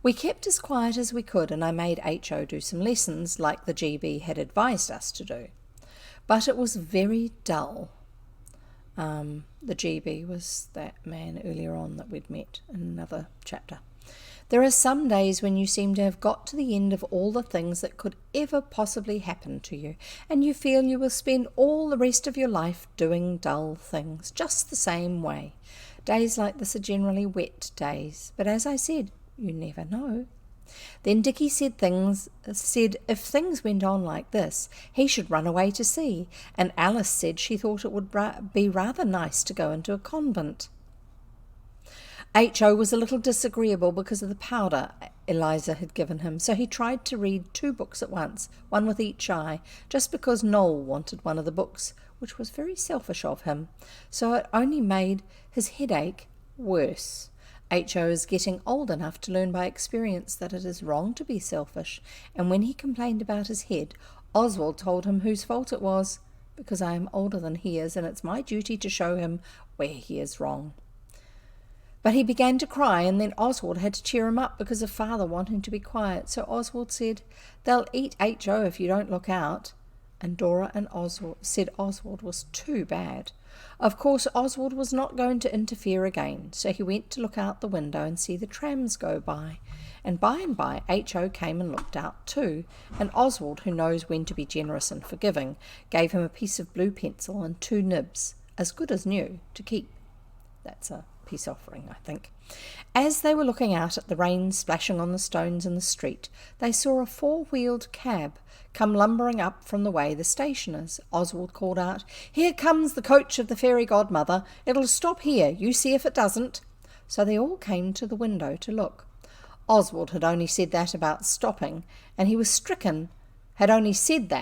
We kept as quiet as we could, and I made H.O. do some lessons like the jevvv had advised us to do. But it was very dull. The jevvv was that man earlier on that we'd met in another chapter. There are some days when you seem to have got to the end of all the things that could ever possibly happen to you, and you feel you will spend all the rest of your life doing dull things, just the same way. Days like this are generally wet days, but as I said, you never know. Then Dickie said if things went on like this, he should run away to sea, and Alice said she thought it would be rather nice to go into a convent. H.O. was a little disagreeable because of the powder Eliza had given him, so he tried to read 2 books at once, one with each eye, just because Noel wanted one of the books, which was very selfish of him, so it only made his headache worse. H.O. is getting old enough to learn by experience that it is wrong to be selfish, and when he complained about his head, Oswald told him whose fault it was, because I am older than he is, and it's my duty to show him where he is wrong. But he began to cry, and then Oswald had to cheer him up because of father wanting to be quiet. So Oswald said, "They'll eat H.O. if you don't look out." And Dora and Oswald said Oswald was too bad. Of course, Oswald was not going to interfere again, so he went to look out the window and see the trams go by. And by H.O. came and looked out too, and Oswald, who knows when to be generous and forgiving, gave him a piece of blue pencil and 2 nibs, as good as new, to keep. That's a peace offering, I think. As they were looking out at the rain splashing on the stones in the street, they saw a 4-wheeled cab come lumbering up from the way the station is. Oswald called out, "Here comes the coach of the fairy godmother. It'll stop here. You see if it doesn't." So they all came to the window to look. Oswald had only said that about stopping, and he was stricken with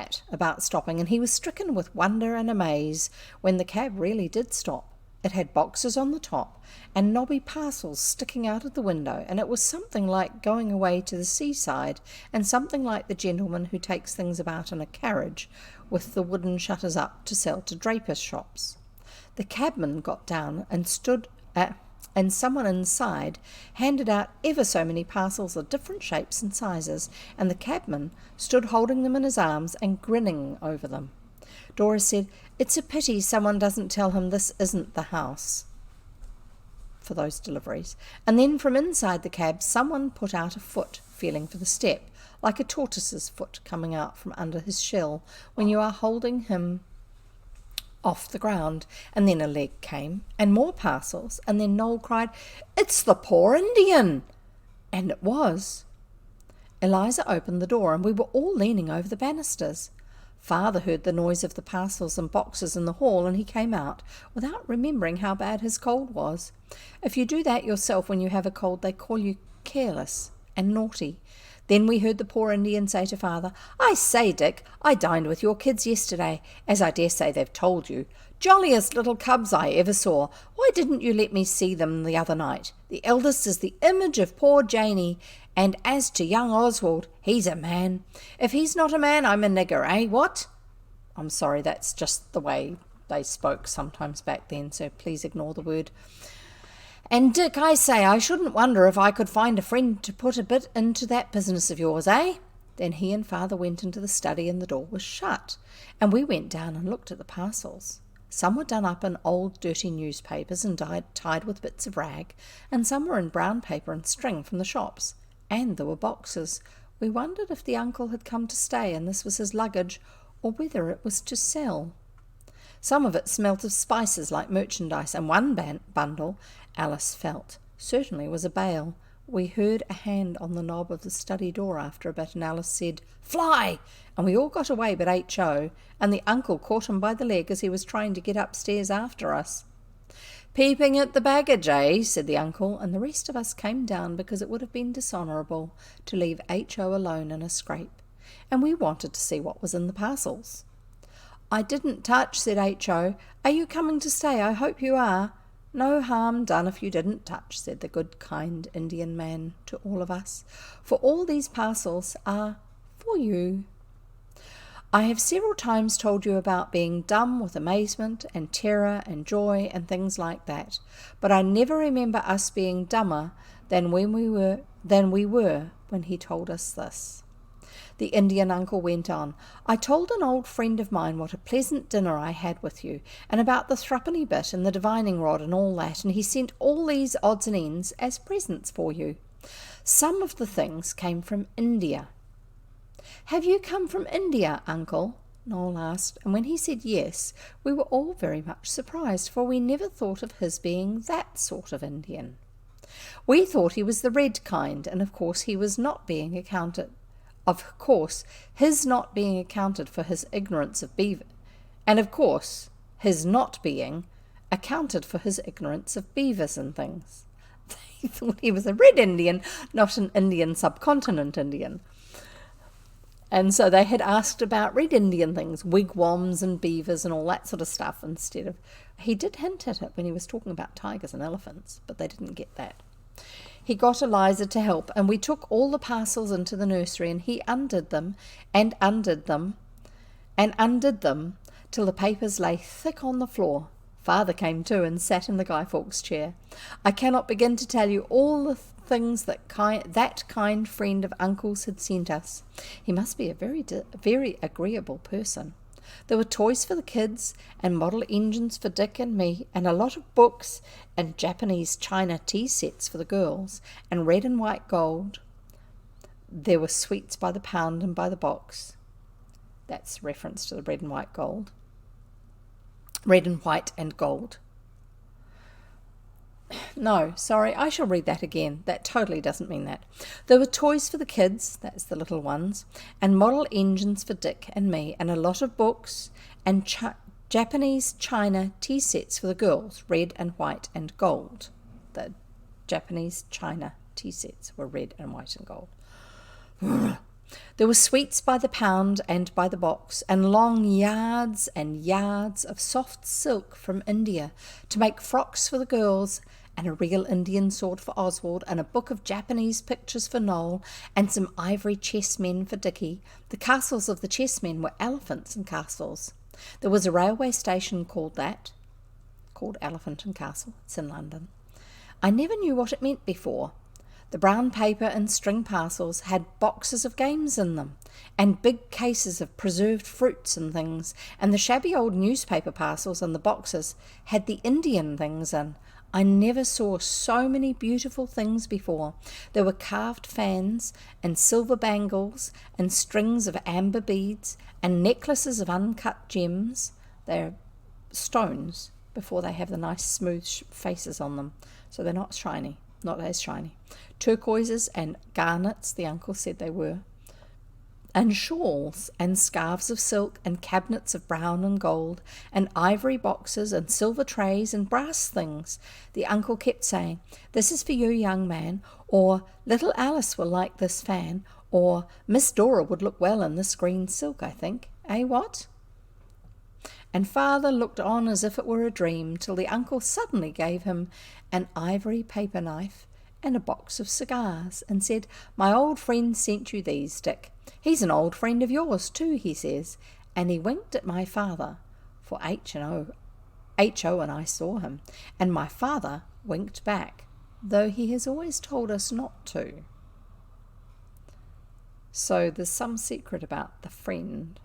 wonder and amaze when the cab really did stop. It had boxes on the top and knobby parcels sticking out of the window, and it was something like going away to the seaside, and something like the gentleman who takes things about in a carriage with the wooden shutters up to sell to drapers' shops. The cabman got down and someone inside handed out ever so many parcels of different shapes and sizes, and the cabman stood holding them in his arms and grinning over them. Dora said, "It's a pity someone doesn't tell him this isn't the house for those deliveries." And then from inside the cab someone put out a foot, feeling for the step, like a tortoise's foot coming out from under his shell when you are holding him off the ground. And then a leg came, and more parcels, and then Noel cried, "It's the poor Indian!" And it was. Eliza opened the door, and we were all leaning over the banisters. Father heard the noise of the parcels and boxes in the hall, and he came out, without remembering how bad his cold was. If you do that yourself when you have a cold, they call you careless and naughty. Then we heard the poor Indian say to Father, "I say, Dick, I dined with your kids yesterday, as I dare say they've told you. Jolliest little cubs I ever saw. Why didn't you let me see them the other night? The eldest is the image of poor Janey, and as to young Oswald, he's a man. If he's not a man, I'm a nigger, eh, what?" I'm sorry, that's just the way they spoke sometimes back then, so please ignore the word. "And Dick, I say, I shouldn't wonder if I could find a friend to put a bit into that business of yours, eh?" Then he and Father went into the study, and the door was shut, and we went down and looked at the parcels. Some were done up in old dirty newspapers and tied with bits of rag, and some were in brown paper and string from the shops, and there were boxes. We wondered if the uncle had come to stay and this was his luggage, or whether it was to sell. Some of it smelt of spices like merchandise, and one bundle, Alice felt, certainly was a bale. We heard a hand on the knob of the study door after a bit, and Alice said, "Fly!" and we all got away but H.O., and the uncle caught him by the leg as he was trying to get upstairs after us. "Peeping at the baggage, eh?" said the uncle, and the rest of us came down because it would have been dishonourable to leave H.O. alone in a scrape, and we wanted to see what was in the parcels. "I didn't touch," said H.O. "Are you coming to stay? I hope you are." "No harm done if you didn't touch," said the good, kind Indian man to all of us, "for all these parcels are for you." I have several times told you about being dumb with amazement and terror and joy and things like that, but I never remember us being dumber than we were when he told us this. The Indian uncle went on, "I told an old friend of mine what a pleasant dinner I had with you, and about the threepenny bit and the divining rod and all that, and he sent all these odds and ends as presents for you. Some of the things came from India." "Have you come from India, uncle?" Noel asked, and when he said yes, we were all very much surprised, for we never thought of his being that sort of Indian. We thought he was the red kind, and of course his not being accounted for his ignorance of beavers and things. They thought he was a red Indian, not an Indian subcontinent Indian. And so they had asked about red Indian things, wigwams and beavers and all that sort of stuff, instead of... He did hint at it when he was talking about tigers and elephants, but they didn't get that. He got Eliza to help, and we took all the parcels into the nursery, and he undid them and undid them and undid them till the papers lay thick on the floor. Father came too and sat in the Guy Fawkes chair. I cannot begin to tell you all the things that kind friend of Uncle's had sent us. He must be a very agreeable person. There were toys for the kids and model engines for Dick and me, and a lot of books and Japanese china tea sets for the girls, and red and white gold. There were sweets by the pound and by the box. That's reference to the red and white gold. Red and white and gold. No, sorry, I shall read that again. That totally doesn't mean that. There were toys for the kids, that's the little ones, and model engines for Dick and me, and a lot of books and Japanese china tea sets for the girls, red and white and gold. The Japanese china tea sets were red and white and gold. There were sweets by the pound and by the box, and long yards and yards of soft silk from India to make frocks for the girls, and a real Indian sword for Oswald, and a book of Japanese pictures for Noel, and some ivory chessmen for Dickie. The castles of the chessmen were elephants and castles. There was a railway station called Elephant and Castle. It's in London. I never knew what it meant before. The brown paper and string parcels had boxes of games in them, and big cases of preserved fruits and things, and the shabby old newspaper parcels and the boxes had the Indian things in. I never saw so many beautiful things before. There were carved fans and silver bangles and strings of amber beads and necklaces of uncut gems. They're stones before they have the nice smooth faces on them, so they're not shiny, not as shiny. Turquoises and garnets, the uncle said they were, and shawls and scarves of silk and cabinets of brown and gold and ivory boxes and silver trays and brass things. The uncle kept saying, "This is for you, young man," or "Little Alice will like this fan," or "Miss Dora would look well in this green silk, I think. Eh, what?" And Father looked on as if it were a dream, till the uncle suddenly gave him an ivory paper knife and a box of cigars, and said, "My old friend sent you these, Dick. He's an old friend of yours too," he says, and he winked at my father, for H.O. and I saw him, and my father winked back, though he has always told us not to. So there's some secret about the friend.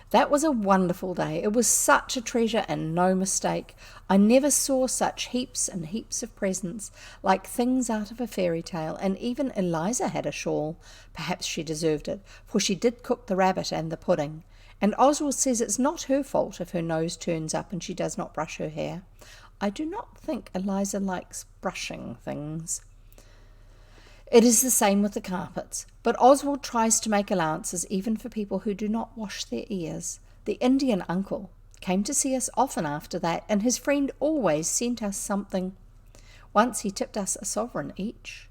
That was a wonderful day. It was such a treasure and no mistake. I never saw such heaps and heaps of presents, like things out of a fairy tale, and even Eliza had a shawl. Perhaps she deserved it, for she did cook the rabbit and the pudding. And Oswald says it's not her fault if her nose turns up and she does not brush her hair. I do not think Eliza likes brushing things. It is the same with the carpets, but Oswald tries to make allowances even for people who do not wash their ears. The Indian uncle came to see us often after that, and his friend always sent us something. Once he tipped us a sovereign each.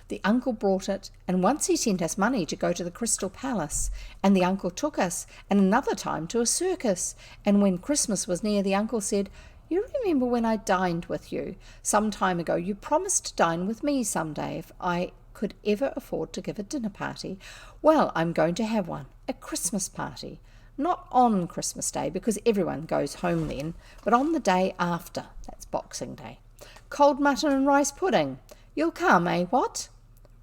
The uncle brought it, and once he sent us money to go to the Crystal Palace, and the uncle took us, and another time to a circus, and when Christmas was near, the uncle said, "You remember when I dined with you some time ago? You promised to dine with me some day if I could ever afford to give a dinner party. Well, I'm going to have one, a Christmas party. Not on Christmas Day, because everyone goes home then, but on the day after. That's Boxing Day. Cold mutton and rice pudding. You'll come, eh, what?"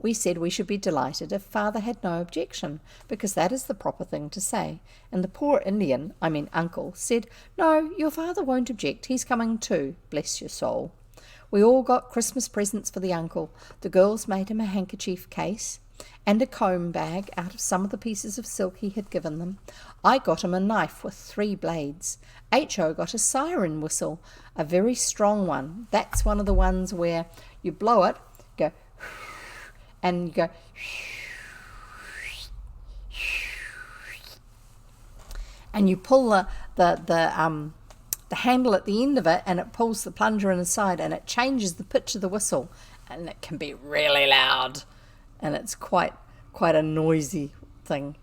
We said we should be delighted if Father had no objection, because that is the proper thing to say. And the poor Indian, uncle, said, "No, your father won't object. He's coming too, bless your soul." We all got Christmas presents for the uncle. The girls made him a handkerchief case and a comb bag out of some of the pieces of silk he had given them. I got him a knife with 3 blades. H.O. got a siren whistle, a very strong one. That's one of the ones where you blow it, go, and you go, and you pull the handle at the end of it, and it pulls the plunger inside, and it changes the pitch of the whistle, and it can be really loud, and it's quite a noisy thing.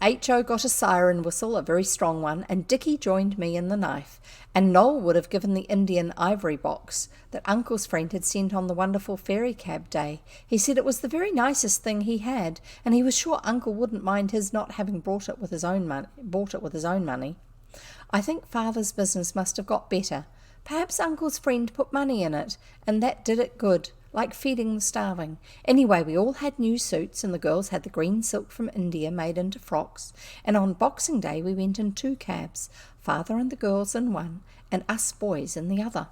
H.O. got a siren whistle, a very strong one, and Dickie joined me in the knife, and Noel would have given the Indian ivory box that Uncle's friend had sent on the wonderful ferry cab day. He said it was the very nicest thing he had, and he was sure Uncle wouldn't mind his not having bought it with his own money. I think Father's business must have got better. Perhaps Uncle's friend put money in it, and that did it good, like feeding the starving. Anyway, we all had new suits, and the girls had the green silk from India made into frocks, and on Boxing Day we went in 2 cabs, Father and the girls in one, and us boys in the other.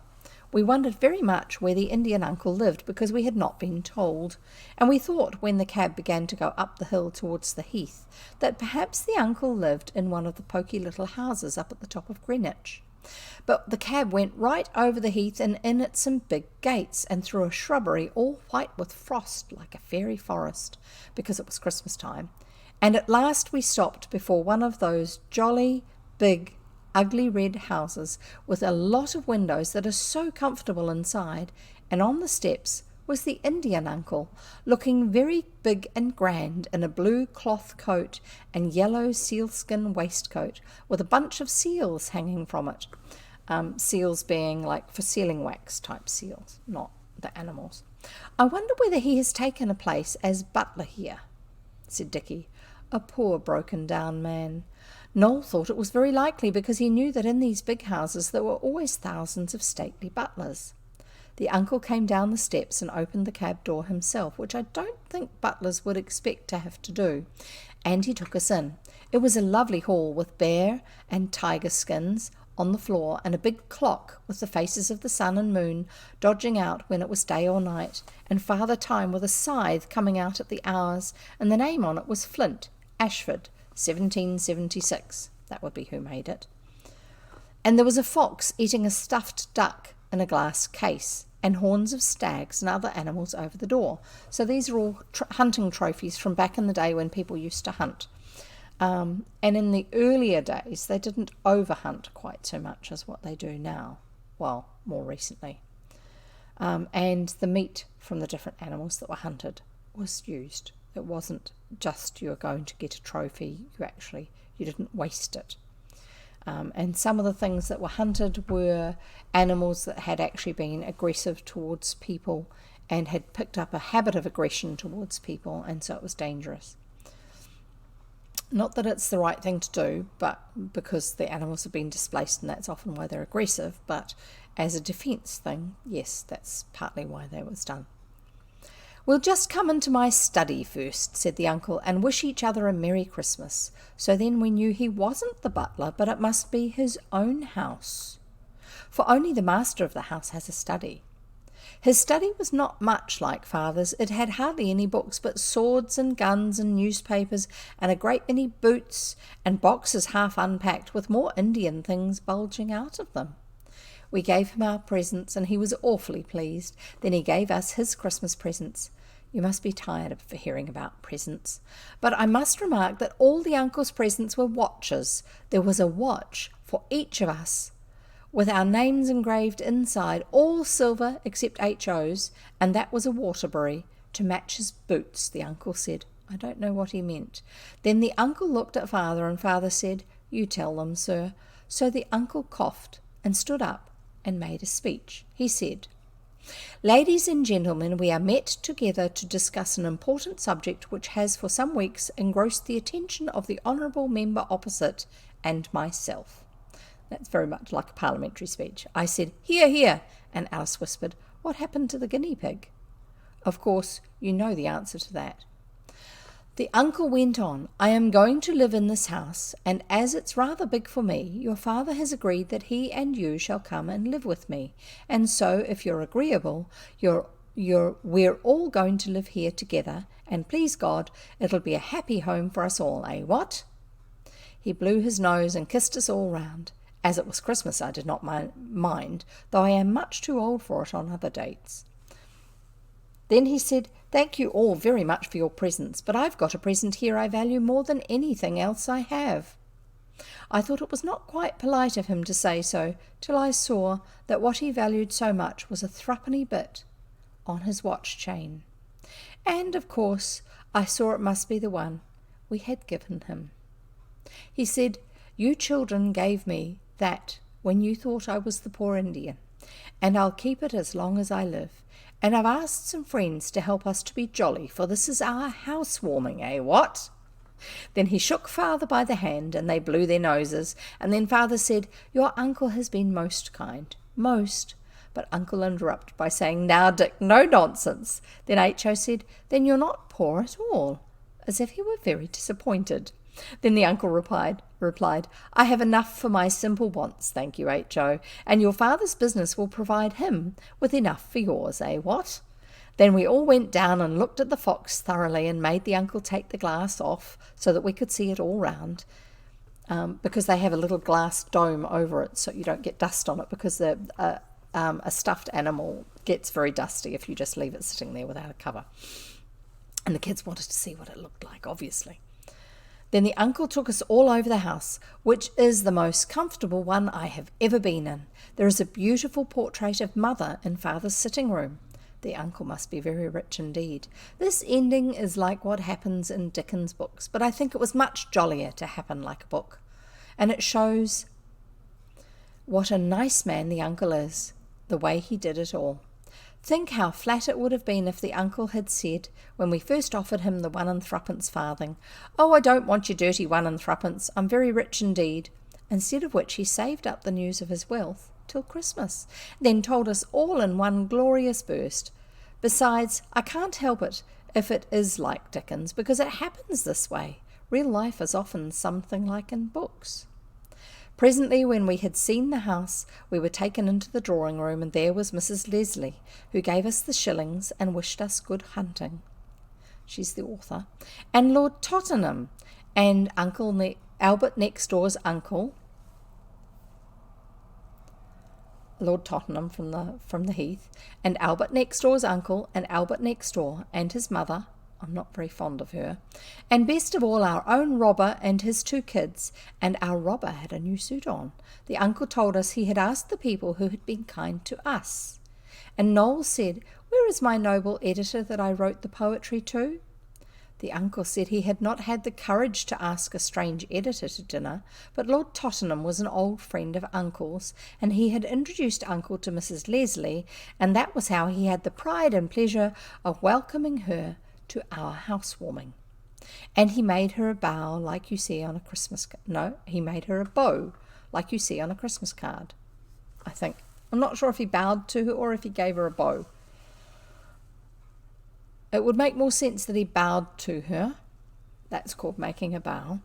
We wondered very much where the Indian uncle lived, because we had not been told, and we thought when the cab began to go up the hill towards the heath that perhaps the uncle lived in one of the poky little houses up at the top of Greenwich. But the cab went right over the heath and in at some big gates and through a shrubbery all white with frost like a fairy forest, because it was Christmas time. And at last we stopped before one of those jolly, big, ugly red houses with a lot of windows that are so comfortable inside, and on the steps was the Indian uncle, looking very big and grand in a blue cloth coat and yellow sealskin waistcoat with a bunch of seals hanging from it. Seals being like for sealing wax type seals, not the animals. I wonder whether he has taken a place as butler here, said Dickie, a poor broken down man. Noel thought it was very likely, because he knew that in these big houses there were always thousands of stately butlers. The uncle came down the steps and opened the cab door himself, which I don't think butlers would expect to have to do, and he took us in. It was a lovely hall with bear and tiger skins on the floor, and a big clock with the faces of the sun and moon dodging out when it was day or night, and Father Time with a scythe coming out at the hours, and the name on it was Flint, Ashford, 1776. That would be who made it. And there was a fox eating a stuffed duck in a glass case, and horns of stags and other animals over the door. So these are all hunting trophies from back in the day when people used to hunt. And in the earlier days, they didn't overhunt quite so much as what they do now. Well, more recently. And the meat from the different animals that were hunted was used. It wasn't just you're going to get a trophy, you didn't waste it. And some of the things that were hunted were animals that had actually been aggressive towards people and had picked up a habit of aggression towards people, and so it was dangerous. Not that it's the right thing to do, but because the animals have been displaced and that's often why they're aggressive, but as a defence thing, yes, that's partly why that was done. "We'll just come into my study first," said the uncle, "and wish each other a Merry Christmas." So then we knew he wasn't the butler, but it must be his own house. For only the master of the house has a study. His study was not much like Father's. It had hardly any books, but swords and guns and newspapers and a great many boots and boxes half unpacked with more Indian things bulging out of them. We gave him our presents and he was awfully pleased. Then he gave us his Christmas presents. You must be tired of hearing about presents. But I must remark that all the uncle's presents were watches. There was a watch for each of us, with our names engraved inside, all silver except H.O.'s, and that was a Waterbury, to match his boots, the uncle said. I don't know what he meant. Then the uncle looked at Father, and Father said, "You tell them, sir." So the uncle coughed and stood up and made a speech. He said, "Ladies and gentlemen, we are met together to discuss an important subject which has for some weeks engrossed the attention of the honourable member opposite and myself." That's very much like a parliamentary speech. I said, "Hear, hear," and Alice whispered, "What happened to the guinea pig?" Of course, you know the answer to that. The uncle went on, "I am going to live in this house, and as it's rather big for me, your father has agreed that he and you shall come and live with me, and so, if you're agreeable, we're all going to live here together, and please God, it'll be a happy home for us all, eh, what?" He blew his nose and kissed us all round. As it was Christmas, I did not mind, though I am much too old for it on other dates. Then he said, "Thank you all very much for your presents, but I've got a present here I value more than anything else I have." I thought it was not quite polite of him to say so, till I saw that what he valued so much was a threepenny bit on his watch chain. And, of course, I saw it must be the one we had given him. He said, "You children gave me that when you thought I was the poor Indian, and I'll keep it as long as I live. And I've asked some friends to help us to be jolly, for this is our housewarming, eh, what?" Then he shook Father by the hand, and they blew their noses, and then Father said, "Your uncle has been most kind, most." But Uncle interrupted by saying, "Now, Dick, no nonsense." Then H.O. said, "Then you're not poor at all," as if he were very disappointed. Then the uncle replied, "I have enough for my simple wants, thank you, H.O., and your father's business will provide him with enough for yours, eh, what?" Then we all went down and looked at the fox thoroughly and made the uncle take the glass off so that we could see it all round, because they have a little glass dome over it so you don't get dust on it, because a stuffed animal gets very dusty if you just leave it sitting there without a cover. And the kids wanted to see what it looked like, obviously. Then the uncle took us all over the house, which is the most comfortable one I have ever been in. There is a beautiful portrait of Mother in Father's sitting room. The uncle must be very rich indeed. This ending is like what happens in Dickens' books, but I think it was much jollier to happen like a book. And it shows what a nice man the uncle is, the way he did it all. Think how flat it would have been if the uncle had said, when we first offered him the 1 and 3 farthing, "Oh, I don't want your dirty 1 and 3, I'm very rich indeed," instead of which he saved up the news of his wealth till Christmas, then told us all in one glorious burst. Besides, I can't help it if it is like Dickens, because it happens this way. Real life is often something like in books. Presently, when we had seen the house, we were taken into the drawing room, and there was Mrs. Leslie, who gave us the shillings and wished us good hunting. She's the author. And Lord Tottenham, and Albert next door's uncle, Lord Tottenham from the Heath, and Albert next door's uncle, and Albert next door, and his mother, I'm not very fond of her, and best of all our own Robber and his 2 kids, and our Robber had a new suit on. The uncle told us he had asked the people who had been kind to us. And Noel said, "Where is my noble editor that I wrote the poetry to?" The uncle said he had not had the courage to ask a strange editor to dinner, but Lord Tottenham was an old friend of Uncle's, and he had introduced Uncle to Mrs. Leslie, and that was how he had the pride and pleasure of welcoming her to our housewarming. And he made her a bow like you see on a Christmas card. No, he made her a bow like you see on a Christmas card, I think. I'm not sure if he bowed to her or if he gave her a bow. It would make more sense that he bowed to her. That's called making a bow.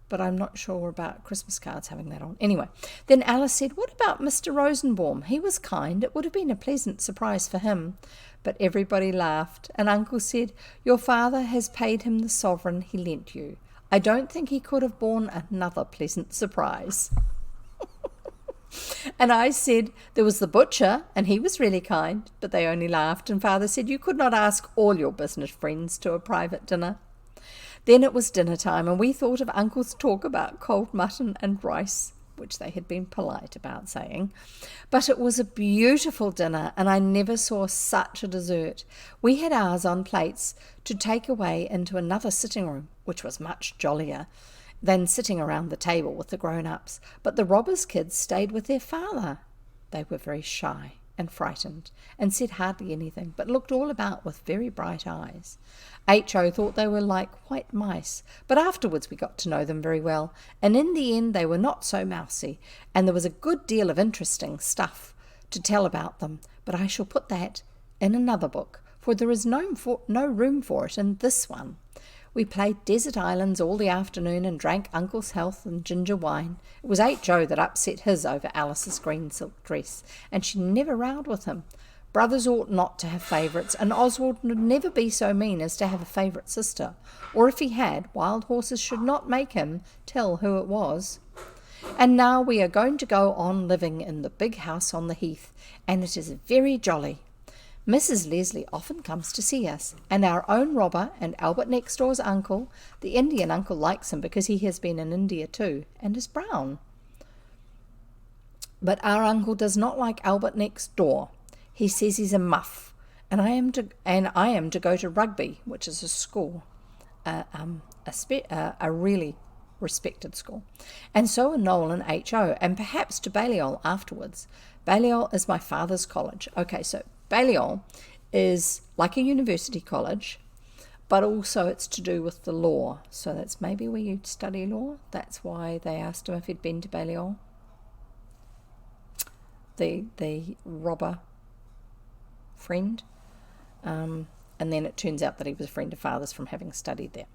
But I'm not sure about Christmas cards having that on. Anyway, then Alice said, "What about Mr. Rosenbaum? He was kind. It would have been a pleasant surprise for him." But everybody laughed, and Uncle said, "Your father has paid him the sovereign he lent you. I don't think he could have borne another pleasant surprise." And I said, "There was the butcher, and he was really kind," but they only laughed, and Father said, "You could not ask all your business friends to a private dinner." Then it was dinner time, and we thought of Uncle's talk about cold mutton and rice, which they had been polite about saying. But it was a beautiful dinner, and I never saw such a dessert. We had ours on plates to take away into another sitting room, which was much jollier than sitting around the table with the grown-ups, but the Robbers' kids stayed with their father. They were very shy and frightened, and said hardly anything, but looked all about with very bright eyes. H.O. thought they were like white mice, but afterwards we got to know them very well, and in the end they were not so mousy, and there was a good deal of interesting stuff to tell about them, but I shall put that in another book, for there is no room for it in this one. We played Desert Islands all the afternoon and drank Uncle's health and ginger wine. It was H.O. that upset his over Alice's green silk dress, and she never rowed with him. Brothers ought not to have favourites, and Oswald would never be so mean as to have a favourite sister, or if he had, wild horses should not make him tell who it was. And now we are going to go on living in the big house on the heath, and it is very jolly. Mrs. Leslie often comes to see us, and our own Robber and Albert next door's uncle. The Indian uncle likes him because he has been in India too, and is brown. But our uncle does not like Albert next door. He says he's a muff, and I am to go to rugby, which is a school, a really respected school. And so are Noel and HO, and perhaps to Balliol afterwards. Balliol is my father's college. Okay, so Balliol is like a university college, but also it's to do with the law. So that's maybe where you study law. That's why they asked him if he'd been to Balliol. The robber friend. And then it turns out that he was a friend of father's from having studied there.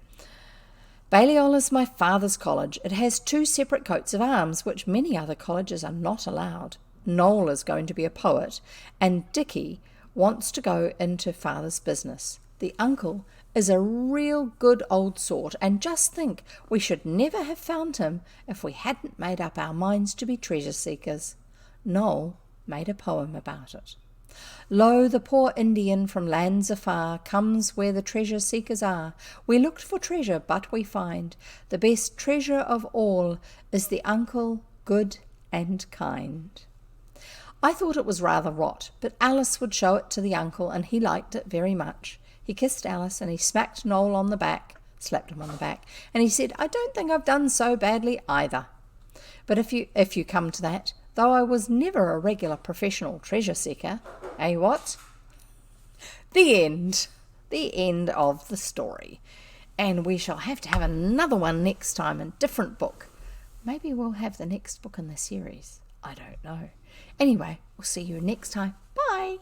Balliol is my father's college. It has 2 separate coats of arms, which many other colleges are not allowed. Noel is going to be a poet, and Dickie wants to go into father's business. The uncle is a real good old sort, and just think, we should never have found him if we hadn't made up our minds to be treasure seekers. Noel made a poem about it. Lo, the poor Indian from lands afar comes where the treasure seekers are. We looked for treasure, but we find the best treasure of all is the uncle, good and kind. I thought it was rather rot, but Alice would show it to the uncle, and he liked it very much. He kissed Alice, and he smacked Noel on the back, slapped him on the back, and he said, I don't think I've done so badly either. But if you come to that, though I was never a regular professional treasure seeker, what? The end. The end of the story. And we shall have to have another one next time, a different book. Maybe we'll have the next book in the series. I don't know. Anyway, we'll see you next time. Bye.